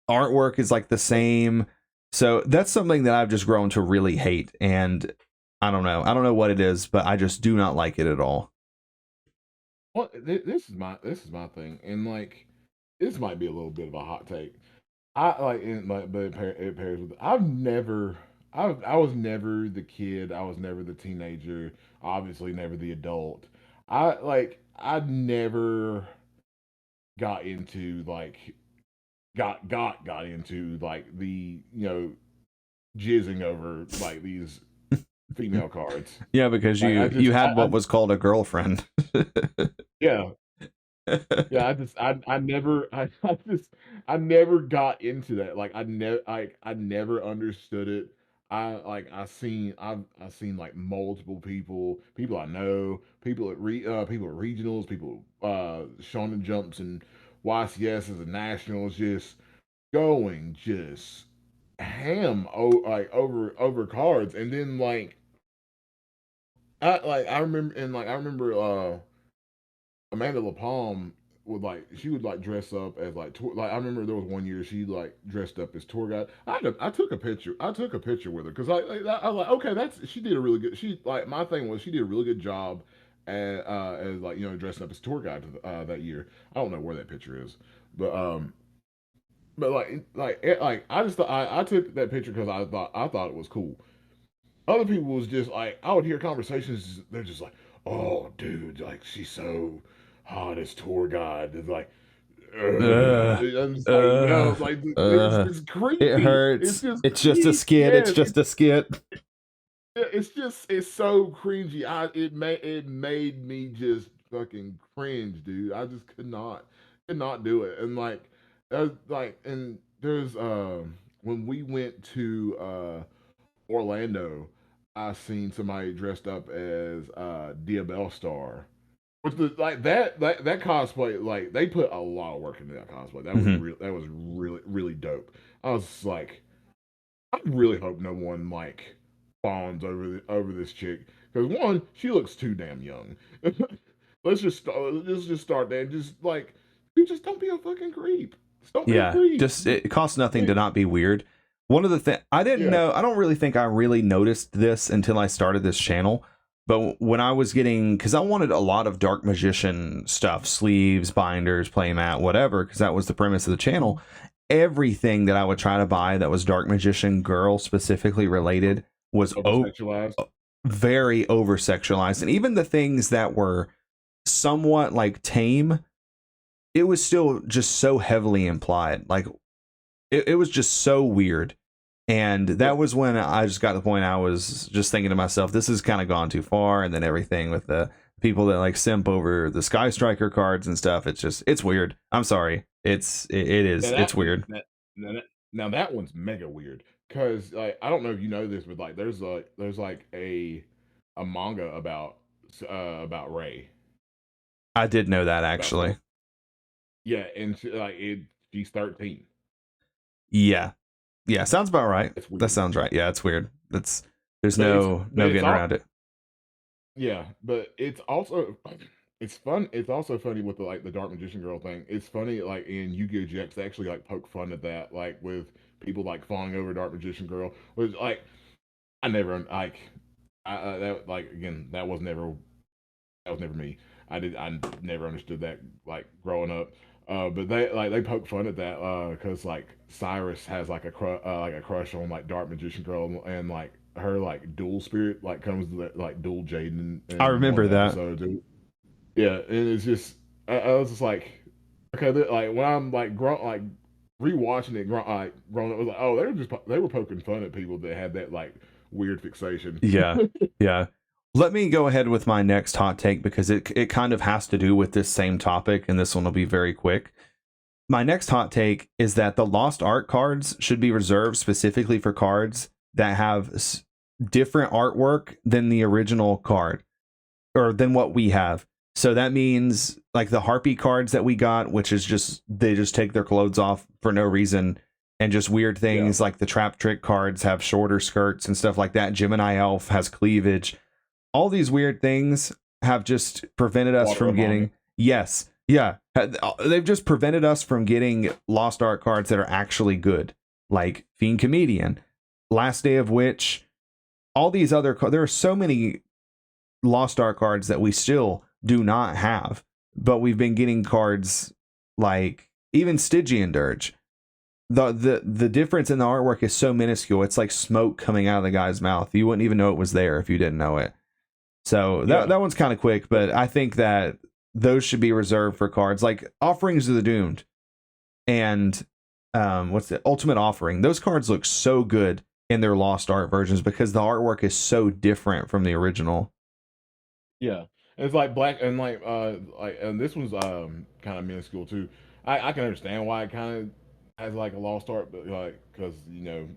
Artwork is like the same. So that's something that I've just grown to really hate. And I don't know what it is, but I just do not like it at all. Well, this is my thing, and like this might be a little bit of a hot take. I like, but it pairs with. I was never the kid. I was never the teenager. Obviously, never the adult. I never got into like got into like the jizzing over like these female cards. Yeah, because you had what was called a girlfriend. Yeah. Yeah, I never got into that. Like I never understood it. I've seen like multiple people I know, people at regionals, people Shonen Jumps and YCS as a nationals, just going just ham over cards. And then I remember Amanda LaPalm she would like dress up as like I remember there was one year she like dressed up as tour guide. I took a picture. I took a picture with her because I was like, okay, she did a really good. She like my thing was she did a really good job as like dressing up as tour guide that year. I don't know where that picture is, but I took that picture because I thought it was cool. Other people was just like I would hear conversations. They're just like, oh, dude, like she's so hot as tour guide. It's like, I'm just it's creepy. It hurts. It's just a skit. Yes, it's just a skit. It's so cringy. It made me just fucking cringe, dude. I just could not do it. And and there's when we went to Orlando, I seen somebody dressed up as Dia Bellstar, With the like that cosplay, like they put a lot of work into that cosplay. That was Hmm. real. That was really dope. I was just like, I really hope no one like fawns over this chick because one, she looks too damn young. Let's just start there. Just like, you just don't be a fucking creep. Just don't be a Yeah, creep. just it costs nothing to Like, not be weird. One of the things I didn't yeah, know, I don't really think I really noticed this until I started this channel. But when I was getting, because I wanted a lot of Dark Magician stuff, sleeves, binders, playmat, whatever, because that was the premise of the channel. Everything that I would try to buy that was Dark Magician girl specifically related was over sexualized. very over sexualized, and even the things that were somewhat like tame, it was still just so heavily implied. Like it was just so weird. And that was when I just got to the point I was just thinking to myself, this has kind of gone too far. And then everything with the people that like simp over the Sky Striker cards and stuff, it's weird. I'm sorry. It's weird. That, now that now that one's mega weird because like I don't know if you know this, but like there's like a manga about Ray. I did know that About Ray. actually. Yeah, and she's 13. Yeah. Yeah. Sounds about right. It's That weird, sounds right. Yeah. It's weird. There's but no it's getting all around it. yeah, but it's also it's fun. It's also funny with the Dark Magician Girl thing. It's funny like in Yu-Gi-Oh! GX they actually like poke fun at that like with people like fawning over Dark Magician Girl, which like I never like that like again that was never me. I never understood that like growing up. But they poke fun at that because like Cyrus has like a crush on like Dark Magician Girl and like her like dual spirit like comes to like dual Jaden I in one of remember the that. episodes. Yeah, and it's just I was just like okay like when I'm like rewatching it like growing up I was like oh they were poking fun at people that had that like weird fixation. Yeah. Yeah. Let me go ahead with my next hot take because it kind of has to do with this same topic, and this one will be very quick. My next hot take is that the lost art cards should be reserved specifically for cards that have different artwork than the original card or than what we have. So that means like the Harpy cards that we got, which is just they just take their clothes off for no reason, and just weird Yeah, things like the Trap Trick cards have shorter skirts and stuff like that. Gemini Elf has cleavage. All these weird things have just prevented us water from among getting it. yes, yeah, they've just prevented us from getting lost art cards that are actually good, like Fiend Comedian, Last Day of Witch, all these other there are so many lost art cards that we still do not have, but we've been getting cards like even Stygian Dirge. The difference in the artwork is so minuscule. It's like smoke coming out of the guy's mouth. You wouldn't even know it was there if you didn't know it. So Yeah, that one's kind of quick, but I think that those should be reserved for cards like Offerings of the Doomed and what's the Ultimate Offering. Those cards look so good in their lost art versions because the artwork is so different from the original. yeah. It's like black and like and this one's kind of minuscule too. I can understand why it kind of has like a lost art, but like because you know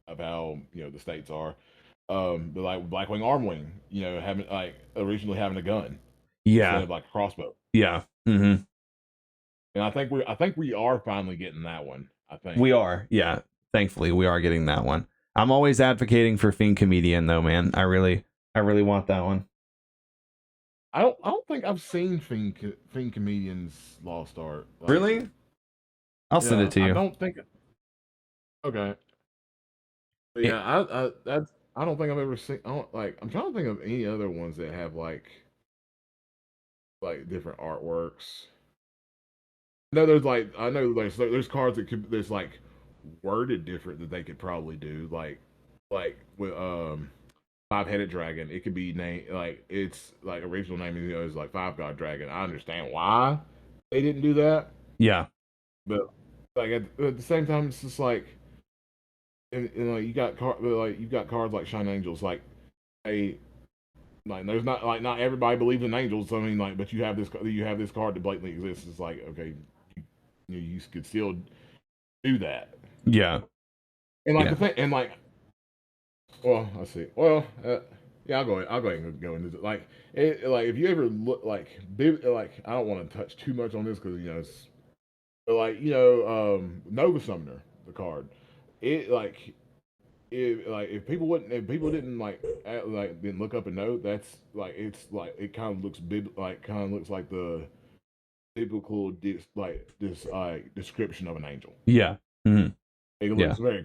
of how the states are. But like Blackwing Armwing, having like originally having a gun instead Yeah, of like a crossbow. yeah. Mm-hmm. And I think we are finally getting that one. I think. We are, yeah. Thankfully, we are getting that one. I'm always advocating for Fiend Comedian, though, man. I really want that one. I don't think I've seen Fiend Comedian's Lost Art. Like, Really? I'll send yeah, it to I you. don't think. Okay, but It, yeah, I don't think I've ever seen. I don't like. I'm trying to think of any other ones that have like different artworks. No, I know there's cards that could there's like worded different that they could probably do like with five-headed dragon. It could be named like its like original name is like Five God Dragon. I understand why they didn't do that, yeah, but like at the same time, it's just like and like you've got cards like Shine Angels. A like there's not like not everybody believes in angels. So I mean like, but you have this card that blatantly exists. It's like okay, you could still do that. yeah, And like yeah. the thing, and like well, let's see. Well, Yeah, I'll go ahead and go into it. Like if you ever look like I don't want to touch too much on this because it's but Nova Summoner, the card. It if people wouldn't if people didn't didn't look up and know that's it's like it kind of looks like the biblical description of an angel. Yeah. Mm-hmm. It looks very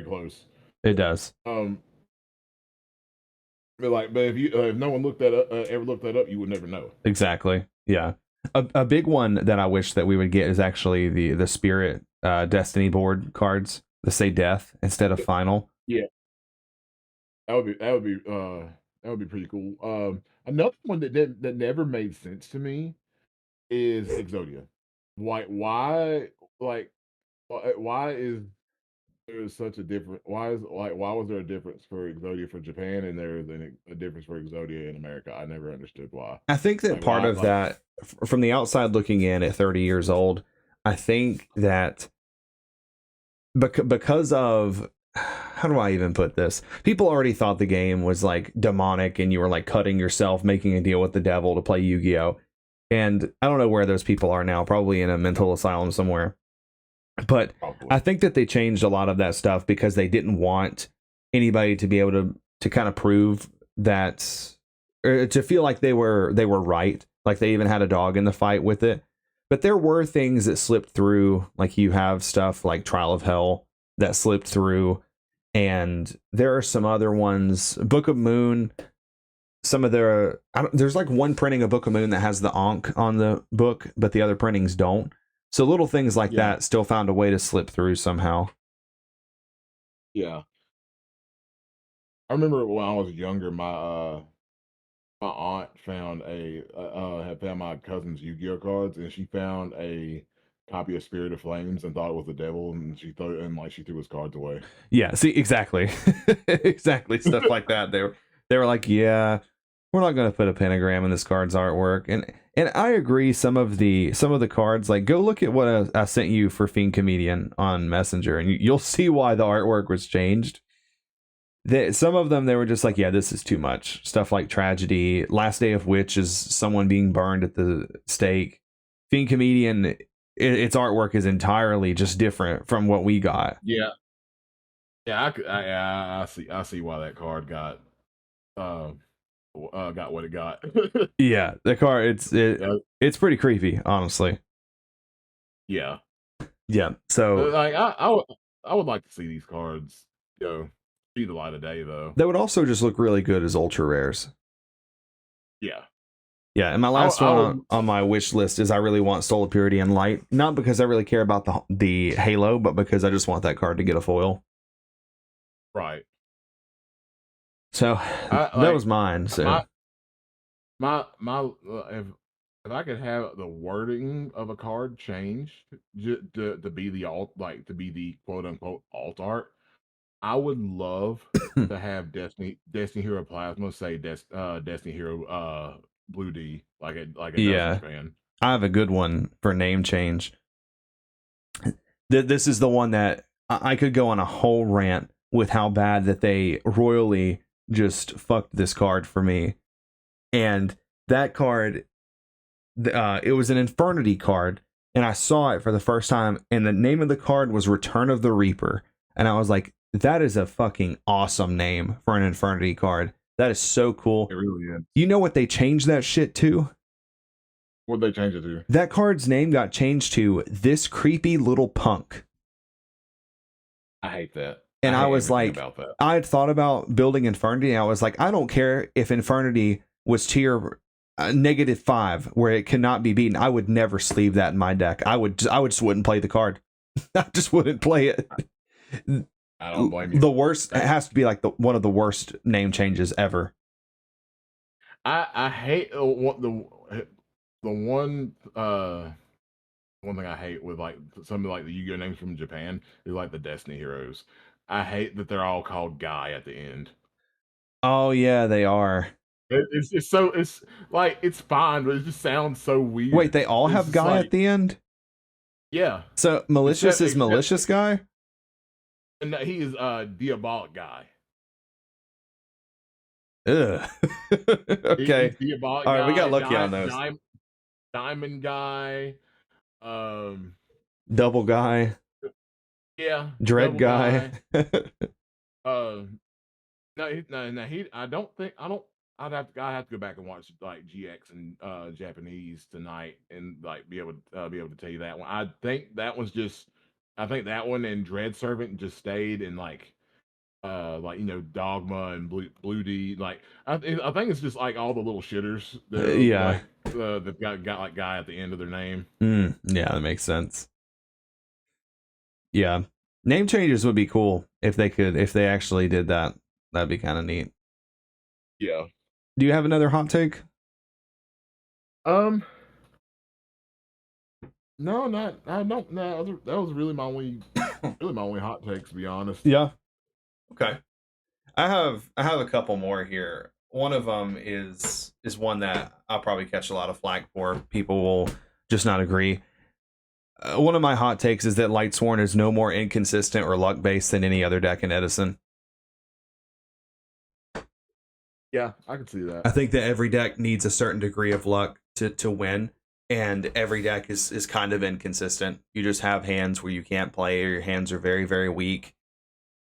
close. It does. But if no one ever looked that up, you would never know. Exactly. Yeah. A big one that I wish that we would get is actually the Spirit Destiny board cards that say death instead of final. Yeah. That would be pretty cool. Another one that never made sense to me is Exodia. Why is there such a difference? Why was there a difference for Exodia for Japan and there is a difference for Exodia in America? I never understood why. I think that part of that, from the outside looking in at 30 years old, I think that because of, how do I even put this? People already thought the game was like demonic and you were like cutting yourself, making a deal with the devil to play Yu-Gi-Oh! And I don't know where those people are now, probably in a mental asylum somewhere. But I think that they changed a lot of that stuff because they didn't want anybody to be able to kind of prove that, or to feel like they were right, like they even had a dog in the fight with it. But there were things that slipped through, like you have stuff like Trial of Hell that slipped through, and there are some other ones, Book of Moon. Some of there's like one printing of Book of Moon that has the Ankh on the book, but the other printings don't. So little things like that still found a way to slip through somehow. Yeah. I remember when I was younger, my aunt had found my cousin's Yu-Gi-Oh cards, and she found a copy of Spirit of Flames and thought it was the devil, and she threw his cards away. Yeah, see, exactly. Exactly, stuff like that. They were like, yeah, we're not going to put a pentagram in this card's artwork. And I agree, some of the cards, like, go look at what I sent you for Fiend Comedian on Messenger, and you'll see why the artwork was changed. Some of them, they were just like, yeah, this is too much. Stuff like Tragedy, Last Day of Witch is someone being burned at the stake. Fiend Comedian, its artwork is entirely just different from what we got. Yeah. Yeah, I see why that card got what it got. Yeah, the card, it's pretty creepy, honestly. Yeah. Yeah. So like I would like to see these cards, see the light of day though. That would also just look really good as ultra rares. Yeah. Yeah, and my last one on my wish list is I really want Soul of Purity and Light, not because I really care about the Halo, but because I just want that card to get a foil. Right. So that was mine. So if I could have the wording of a card changed to be to be the quote unquote alt art, I would love to have Destiny Hero Plasma say Destiny Hero Blue D like a Dustin fan. I have a good one for name change. This is the one that I could go on a whole rant with how bad that they royally just fucked this card for me. And that card, it was an Infernity card, and I saw it for the first time, and the name of the card was Return of the Reaper. And I was like, that is a fucking awesome name for an Infernity card. That is so cool. It really is. You know what they changed that shit to? What'd they change it to? That card's name got changed to This Creepy Little Punk. I hate that. And I was like, I had thought about building Infernity, and I was like, I don't care if Infernity was tier -5, where it cannot be beaten. I would never sleeve that in my deck. I just wouldn't play the card. I just wouldn't play it. I don't blame you. The worst, it has to be like one of the worst name changes ever. I hate the one thing I hate with like some of like the Yu-Gi-Oh names from Japan is like the Destiny Heroes. I hate that they're all called Guy at the end. Oh yeah, they are. It's fine, but it just sounds so weird. Wait, they all have Guy at the end? Yeah. So Malicious is Malicious Guy? And he is Diabolic Guy. Ugh. Okay. Diabolic All right, we got guy, lucky on those. Diamond guy, um, Double guy, yeah, dread double guy. guy. No, I don't think I don't. I have to go back and watch like GX and Japanese tonight and like be able to tell you that one. I think that one's just. I think that one and Dread Servant just stayed in like Dogma and Blue D. Like I think it's just like all the little shitters. They're Yeah. like they've got like guy at the end of their name. Yeah, that makes sense. Yeah. Name changes would be cool if they actually did that. That'd be kind of neat. Yeah. Do you have another hot take? Um. No, not I don't. No, that was really my only hot take, to be honest. Yeah. Okay. I have a couple more here. One of them is one that I'll probably catch a lot of flack for. People will just not agree. One of my hot takes is that Lightsworn is no more inconsistent or luck based than any other deck in Edison. Yeah, I can see that. I think that every deck needs a certain degree of luck to win, and every deck is kind of inconsistent. You just have hands where you can't play, or your hands are very, very weak.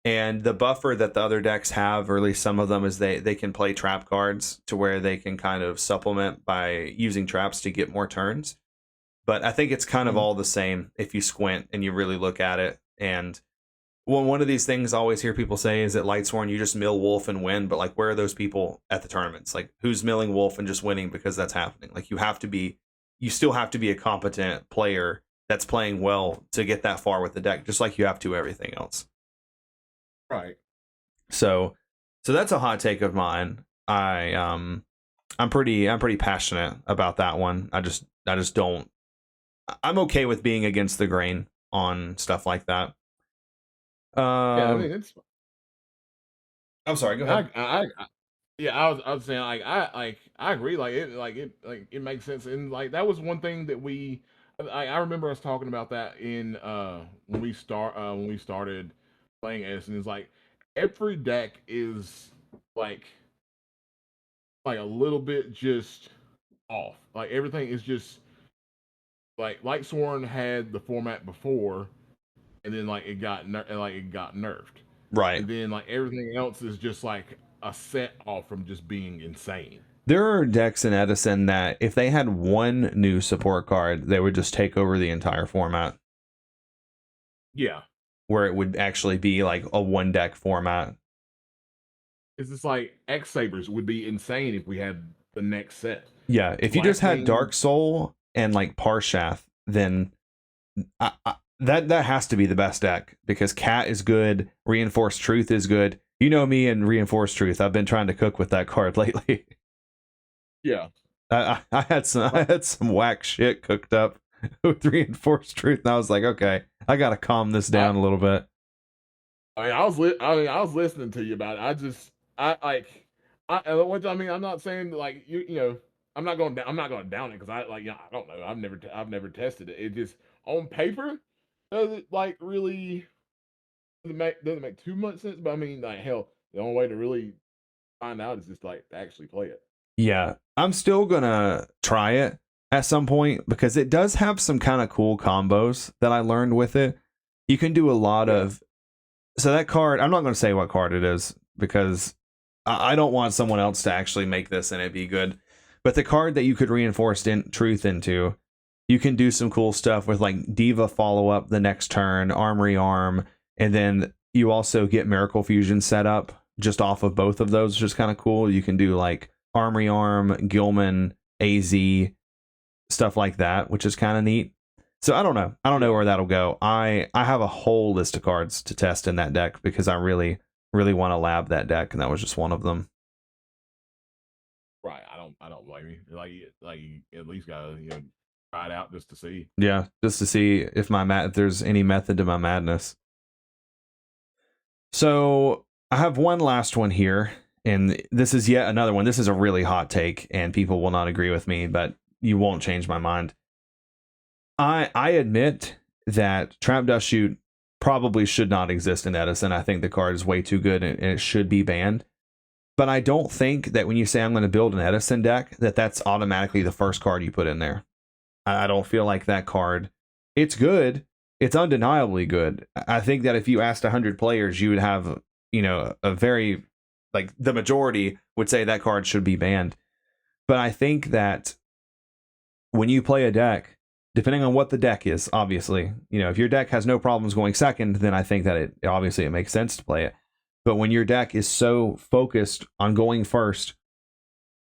And the buffer that the other decks have, or at least some of them, is they can play trap cards to where they can kind of supplement by using traps to get more turns. But I think it's kind of all the same if you squint and you really look at it. And one of these things I always hear people say is that Lightsworn, you just mill Wolf and win. But like, where are those people at the tournaments? Like, who's milling Wolf and just winning because that's happening? Like, you still have to be a competent player that's playing well to get that far with the deck, just like you have to everything else. Right. So that's a hot take of mine. I'm pretty passionate about that one. I just don't. I'm okay with being against the grain on stuff like that. Yeah, I mean it's. I'm sorry. Go ahead. Yeah, I was saying I agree. It makes sense, and like that was one thing that I remember us talking about that in when we started playing Edison. Is like every deck is like a little bit just off. Like everything is just like Lightsworn had the format before, and then like it got nerfed. Right. And then like everything else is just like a set off from just being insane. There are decks in Edison that if they had one new support card, they would just take over the entire format. Yeah. Where it would actually be like a one deck format. It's just like X Sabers would be insane if we had the next set. Yeah, if you just had Dark Soul and like Parshath, then that has to be the best deck, because Cat is good, Reinforced Truth is good. You know me and Reinforced Truth. I've been trying to cook with that card lately. Yeah, I had some whack shit cooked up with Reinforced Truth, and I was like, okay, I gotta calm this down a little bit. I was listening to you about it. I mean, I'm not saying like you know, I'm not going down it because I don't know. I've never tested it. It just on paper does it like really doesn't make too much sense. But I mean, like hell, the only way to really find out is just like to actually play it. Yeah, I'm still gonna try it at some point because it does have some kind of cool combos that I learned with it. You can do a lot of. So that card, I'm not going to say what card it is because I don't want someone else to actually make this and it be good. But the card that you could reinforce truth into, you can do some cool stuff with like Diva follow up the next turn, Armory Arm, and then you also get Miracle Fusion set up just off of both of those, which is kind of cool. You can do like Armory Arm, Gilman, AZ, stuff like that, which is kind of neat. So I don't know where that'll go. I have a whole list of cards to test in that deck because I really want to lab that deck, and that was just one of them. Right. I don't blame you. Like you at least gotta try it out just to see. Yeah, just to see if if there's any method to my madness. So I have one last one here, and this is yet another one. This is a really hot take, and people will not agree with me, but you won't change my mind. I admit that Trap Dust Shoot probably should not exist in Edison. I think the card is way too good and it should be banned. But I don't think that when you say I'm going to build an Edison deck, that's automatically the first card you put in there. I don't feel like that card. It's good. It's undeniably good. I think that if you asked 100 players, you would have, a very, like, the majority would say that card should be banned. But I think that when you play a deck, depending on what the deck is, obviously, if your deck has no problems going second, then I think that it makes sense to play it. But when your deck is so focused on going first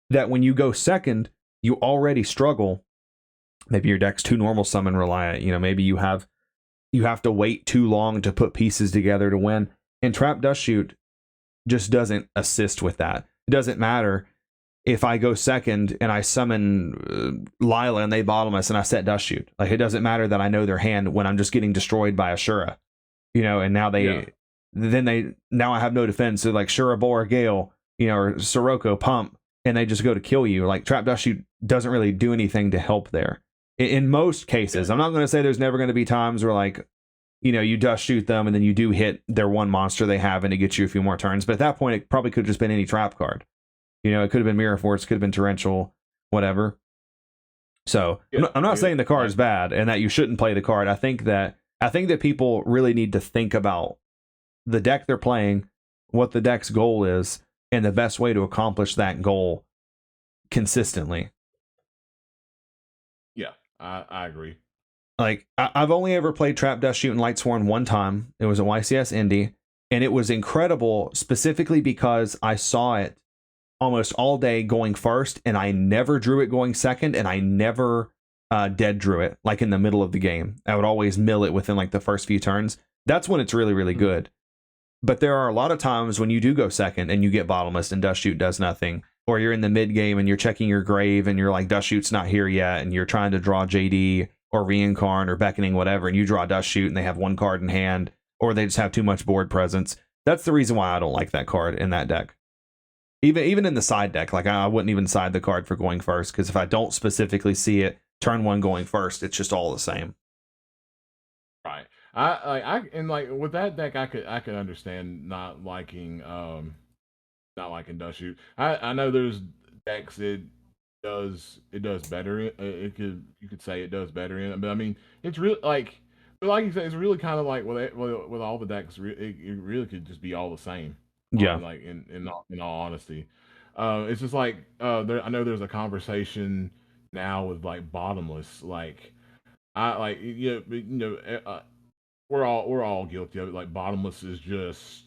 that when you go second, you already struggle. Maybe your deck's too normal summon reliant. Maybe you have to wait too long to put pieces together to win. And Trap Dust Shoot just doesn't assist with that. It doesn't matter if I go second and I summon Lila and they bottomless and I set Dust Shoot. Like, it doesn't matter that I know their hand when I'm just getting destroyed by Ashura. And now now I have no defense. So like Shura, Bora, Gale, or Sirocco pump, and they just go to kill you. Like, Trap Dust Shoot doesn't really do anything to help there. In most cases, I'm not going to say there's never going to be times where, like, you dust shoot them and then you do hit their one monster they have and it gets you a few more turns. But at that point, it probably could have just been any trap card. It could have been Mirror Force, could have been Torrential, whatever. So I'm not saying the card is bad and that you shouldn't play the card. I think that people really need to think about the deck they're playing, what the deck's goal is, and the best way to accomplish that goal consistently. Yeah, I agree. Like, I've only ever played Trap Dust Shoot and Lightsworn one time. It was a YCS Indie, and it was incredible specifically because I saw it almost all day going first, and I never drew it going second, and I never dead drew it, like, in the middle of the game. I would always mill it within, like, the first few turns. That's when it's really, really good. But there are a lot of times when you do go second and you get bottomless and Dust Shoot does nothing, or you're in the mid game and you're checking your grave and you're like, Dust Shoot's not here yet, and you're trying to draw JD or Reincarn or Beckoning, whatever, and you draw Dust Shoot and they have one card in hand, or they just have too much board presence. That's the reason why I don't like that card in that deck. Even in the side deck, like, I wouldn't even side the card for going first, because if I don't specifically see it turn one going first, it's just all the same. Right. I with that deck, I could understand not liking Dust Shoot. I know there's decks does better. You could say it does better in it, but I mean, it's really like you said, it's really kind of like with all the decks, it really could just be all the same. Yeah. Like, in all honesty, it's just like I know there's a conversation now with, like, bottomless. Like, we're all guilty of it. Like, bottomless is just.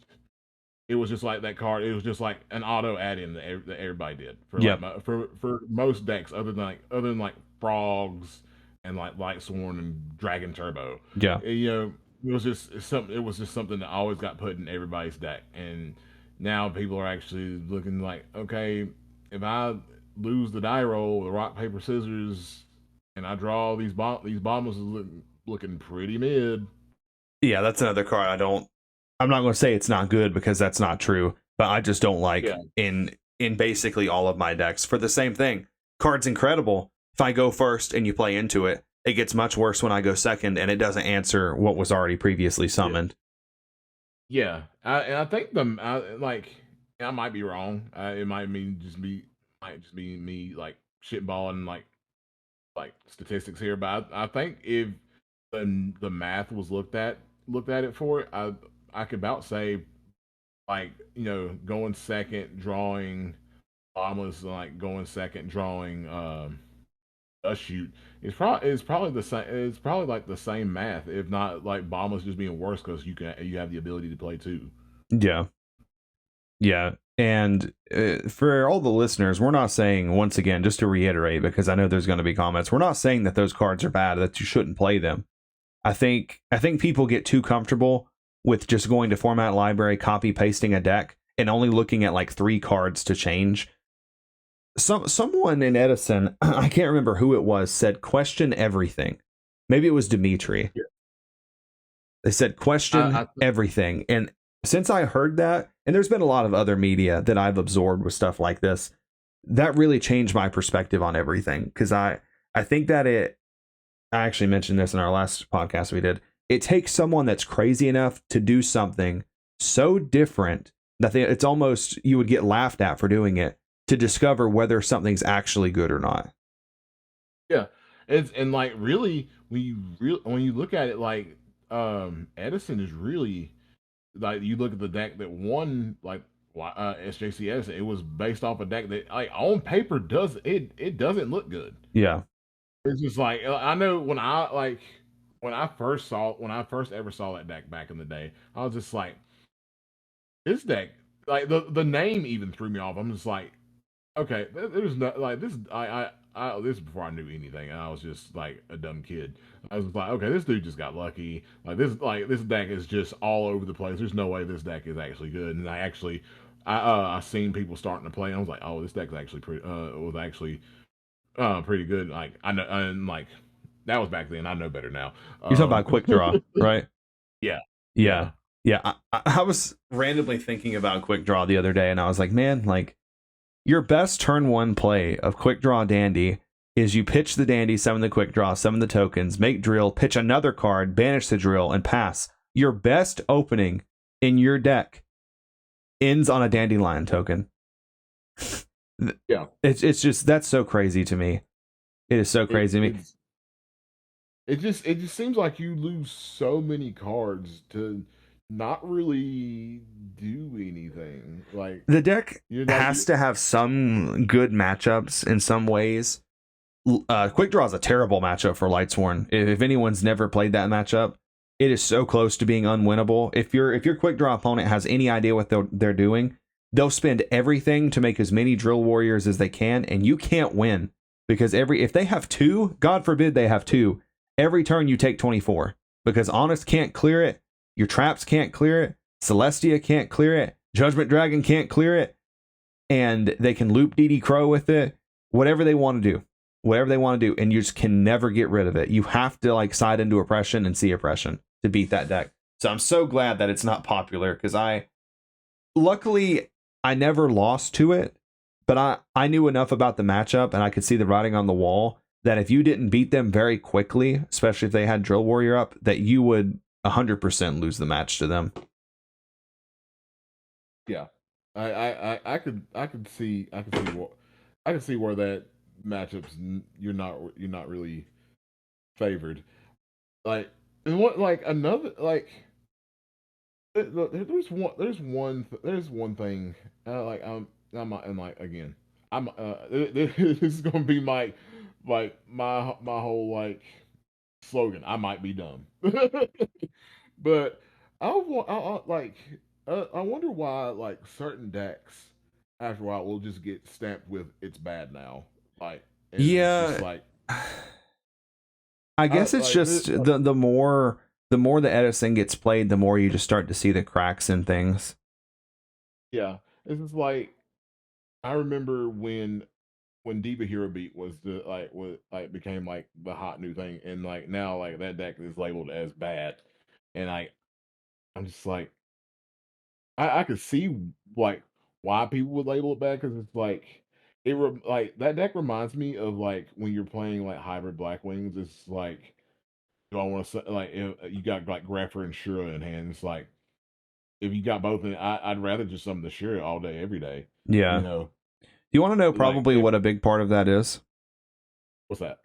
It was just like that card. It was just like an auto add-in that everybody did for most decks, other than like Frogs and like Lightsworn and Dragon Turbo. Yeah, it was just something. It was just something that always got put in everybody's deck, and now people are actually looking like, okay, if I lose the die roll, the rock paper scissors, and I draw these bombs looking pretty mid. Yeah, that's another card I'm not going to say it's not good, because that's not true, but I just don't like in basically all of my decks for the same thing. Card's incredible. If I go first and you play into it, it gets much worse when I go second, and it doesn't answer what was already previously summoned. Yeah, I think I might be wrong. It might just be me, like, shitballing like statistics here, but I think if the math was looked at it for it, I could about say, like, going second, drawing Bombers, like going second, drawing Dust Shoot. It's probably the same. It's probably like the same math, if not like Bombers just being worse because you have the ability to play two. Yeah. And for all the listeners, we're not saying, once again, just to reiterate, because I know there's going to be comments, we're not saying that those cards are bad, that you shouldn't play them. I think people get too comfortable with just going to format library, copy pasting a deck, and only looking at like 3 cards to change. Someone in Edison, I can't remember who it was, said question everything. Maybe it was Dimitri. Yeah. They said question everything. And since I heard that, and there's been a lot of other media that I've absorbed with stuff like this, that really changed my perspective on everything. Because I think that I actually mentioned this in our last podcast we did. It takes someone that's crazy enough to do something so different It's almost you would get laughed at for doing it to discover whether something's actually good or not. Yeah, and like really when you look at it, like Edison is really like you look at the deck that won like SJCS, it was based off a deck that like on paper doesn't look good. Yeah. It's just like I know when I first ever saw that deck back in the day, I was just like, this deck, like the name even threw me off. I'm just like, okay, there's no like this. This is before I knew anything, and I was just like a dumb kid. I was like, okay, this dude just got lucky. This deck is just all over the place. There's no way this deck is actually good. And I seen people starting to play, and I was like, oh, this deck's actually pretty good. Like I know, and like that was back then. I know better now. You're talking about quick draw, right? Yeah. Yeah. I was randomly thinking about quick draw the other day, and I was like, man, like your best turn one play of quick draw dandy is you pitch the dandy, summon the quick draw, summon the tokens, make drill, pitch another card, banish the drill, and pass. Your best opening in your deck ends on a dandelion token. Yeah, it's just that's so crazy to me. It is so crazy to me. It just seems like you lose so many cards to not really do anything. Like The deck has to have some good matchups in some ways. Quick Draw is a terrible matchup for Lightsworn. If anyone's never played that matchup, it is so close to being unwinnable. If your Quick Draw opponent has any idea what they're doing, they'll spend everything to make as many Drill Warriors as they can, and you can't win because if they have 2, God forbid they have 2, every turn you take 24 because Honest can't clear it, your traps can't clear it, Celestia can't clear it, Judgment Dragon can't clear it, and they can loop DD Crow with it, whatever they want to do, and you just can never get rid of it. You have to like side into oppression and see oppression to beat that deck. So I'm so glad that it's not popular because luckily I never lost to it, but I knew enough about the matchup and I could see the writing on the wall that if you didn't beat them very quickly, especially if they had Drill Warrior up, that you would 100% lose the match to them. Yeah, I could see where that matchups you're not really favored. Like and what like another like there's one thing like I'm not and like again I'm this is gonna be my my whole like slogan. I might be dumb, but I wonder why like certain decks after a while will just get stamped with it's bad now. Like Yeah, it's just like I guess it's like just the more the Edison gets played, the more you just start to see the cracks in things. yeah, it's just like I remember when Diva Hero Beat was became like the hot new thing, and like now like that deck is labeled as bad, and I'm just like I could see like why people would label it bad because it's like like that deck reminds me of like when you're playing like hybrid Black Wings. It's like do I want to say like if you got like Grapher and Shura in hand? It's like if you got both, I'd rather just summon the Shura all day every day. Yeah. You know. You want to know probably what a big part of that is? What's that?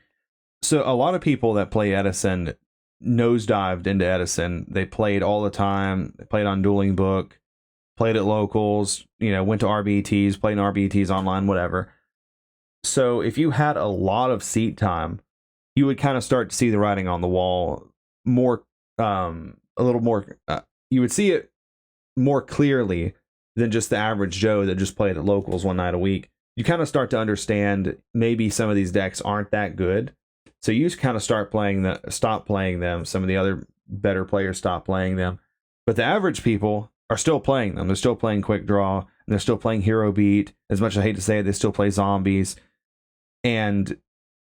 So a lot of people that play Edison nosedived into Edison. They played all the time. They played on Dueling Book, played at locals, went to RBTs, played in RBTs online, whatever. So if you had a lot of seat time, you would kind of start to see the writing on the wall more, a little more, you would see it more clearly than just the average Joe that just played at locals one night a week. You kind of start to understand maybe some of these decks aren't that good. So you just kind of stop playing them. Some of the other better players stop playing them. But the average people are still playing them. They're still playing Quick Draw. And they're still playing Hero Beat. As much as I hate to say it, they still play Zombies. And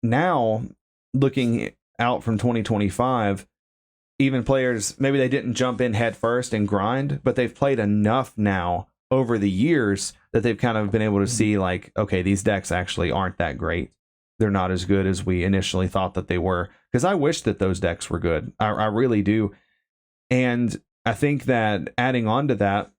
now, looking out from 2025, even players, maybe they didn't jump in head first and grind, but they've played enough now over the years that they've kind of been able to see like, okay, these decks actually aren't that great. They're not as good as we initially thought that they were. Because I wish that those decks were good. I really do. And I think that adding on to that,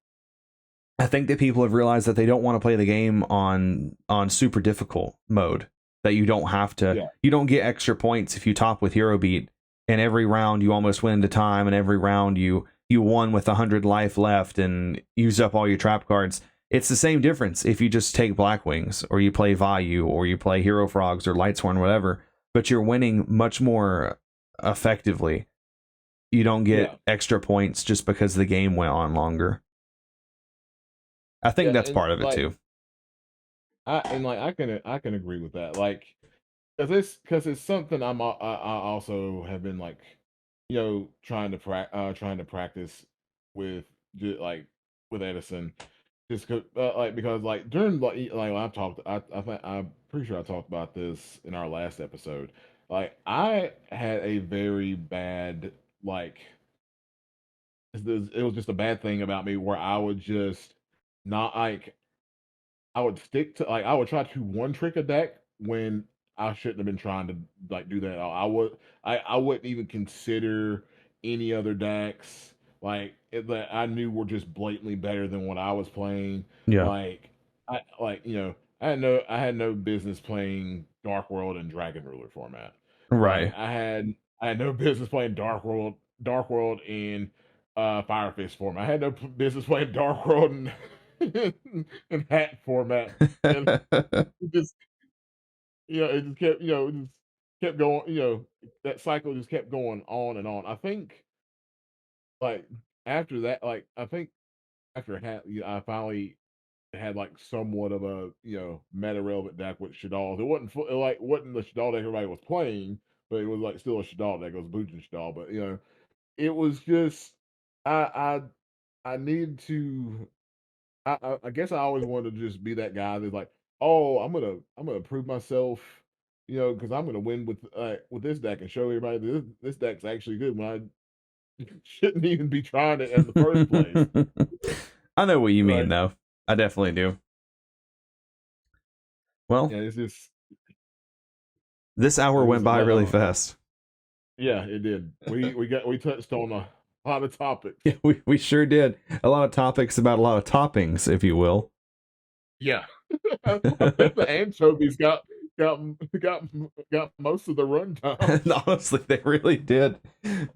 I think that people have realized that they don't want to play the game on super difficult mode. That you don't have to, you don't get extra points if you top with Hero Beat, and every round you almost win into time, and every round you won with 100 life left and used up all your trap cards. It's the same difference if you just take Black Wings, or you play Vayu, or you play Hero Frogs, or Lightsworn, whatever, but you're winning much more effectively. You don't get extra points just because the game went on longer. I think that's part of it too. I can agree with that. Like, because it's something I also have been like, trying to practice with like with Edison, just because like during like I've talked, I think I'm pretty sure I talked about this in our last episode. Like, I had a very bad like it was just a bad thing about me where I would just not like I would stick to like I would try to one trick a deck when I shouldn't have been trying to like do that. I wouldn't even consider any other decks that I knew were just blatantly better than what I was playing. Yeah. I had no business playing Dark World and Dragon Ruler format. Right. I had no business playing Dark World in Fire Fist format. I had no business playing Dark World and in hat format, and it just it just kept it just kept going. That cycle just kept going on and on. I think like after that, like I think after hat, I finally had like somewhat of a meta relevant deck with Shadal. It wasn't wasn't the Shadal deck everybody was playing, but it was like still a Shadal deck. It was Bujin Shadal, but it was just I needed to. I guess I always wanted to just be that guy that's like, oh, I'm gonna prove myself, because I'm gonna win with this deck and show everybody this deck's actually good when I shouldn't even be trying it in the first place. I know what you mean, though. I definitely do. Well, yeah, it's just this hour went by really fast. Yeah, it did. We touched on a lot of topics. Yeah, we sure did. A lot of topics about a lot of toppings, if you will. Yeah. I bet the anchovies got most of the runtime. Honestly, they really did.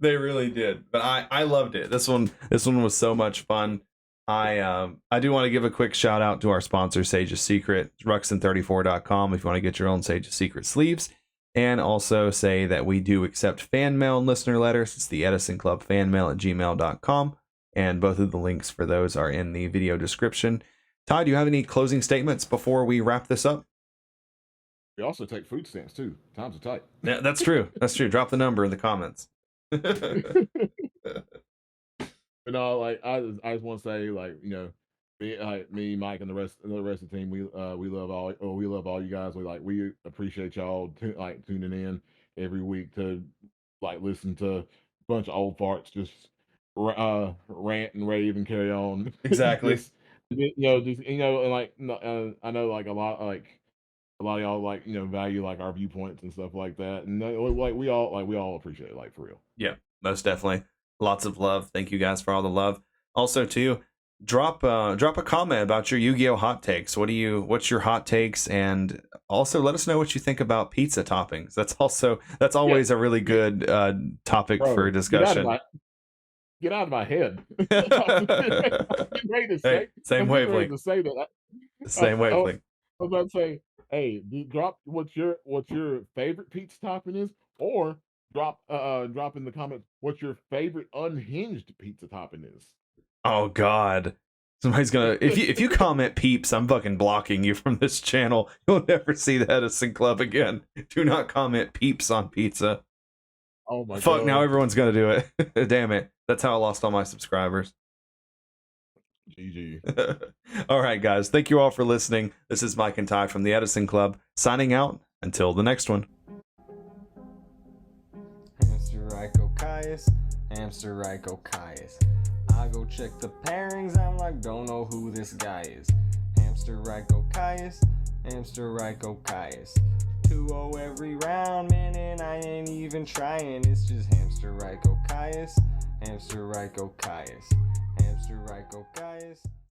They really did. But I loved it. This one was so much fun. I do want to give a quick shout out to our sponsor, Sage's Secret, ruxin34.com, if you want to get your own Sage's Secret sleeves. And also say that we do accept fan mail and listener letters. It's the EdisonClubFanmail@gmail.com. And both of the links for those are in the video description. Todd, do you have any closing statements before we wrap this up? We also take food stamps too. Times are tight. Yeah, that's true. That's true. Drop the number in the comments. But no, like I just want to say, like, me, Mike, and the rest of the team, we love all you guys. We appreciate y'all tuning in every week to listen to a bunch of old farts just rant and rave and carry on. Exactly. And I know a lot of y'all value our viewpoints and stuff like that, and we all appreciate it, for real. Yeah, most definitely. Lots of love. Thank you guys for all the love. Also, too, drop a comment about your Yu-Gi-Oh hot takes. What's your hot takes? And also let us know what you think about pizza toppings. That's always a really good topic for discussion. Get out of my head. Same wavelength. Same wavelength. I was about to say, hey, drop what your favorite pizza topping is, or drop in the comments what your favorite unhinged pizza topping is. Oh God. Somebody's gonna if you comment peeps, I'm fucking blocking you from this channel. You'll never see the Edison Club again. Do not comment peeps on pizza. Oh my Fuck, God. now everyone's gonna do it. Damn it. That's how I lost all my subscribers. GG. All right, guys. Thank you all for listening. This is Mike and Ty from the Edison Club, signing out until the next one. Hamster Ryko Caius. I go check the pairings, I'm like, don't know who this guy is. Hamster Ryko Caius, Hamster Ryko Caius. 2-0 every round, man, and I ain't even trying. It's just Hamster Ryko Caius, Hamster Ryko Caius, Hamster Ryko Caius.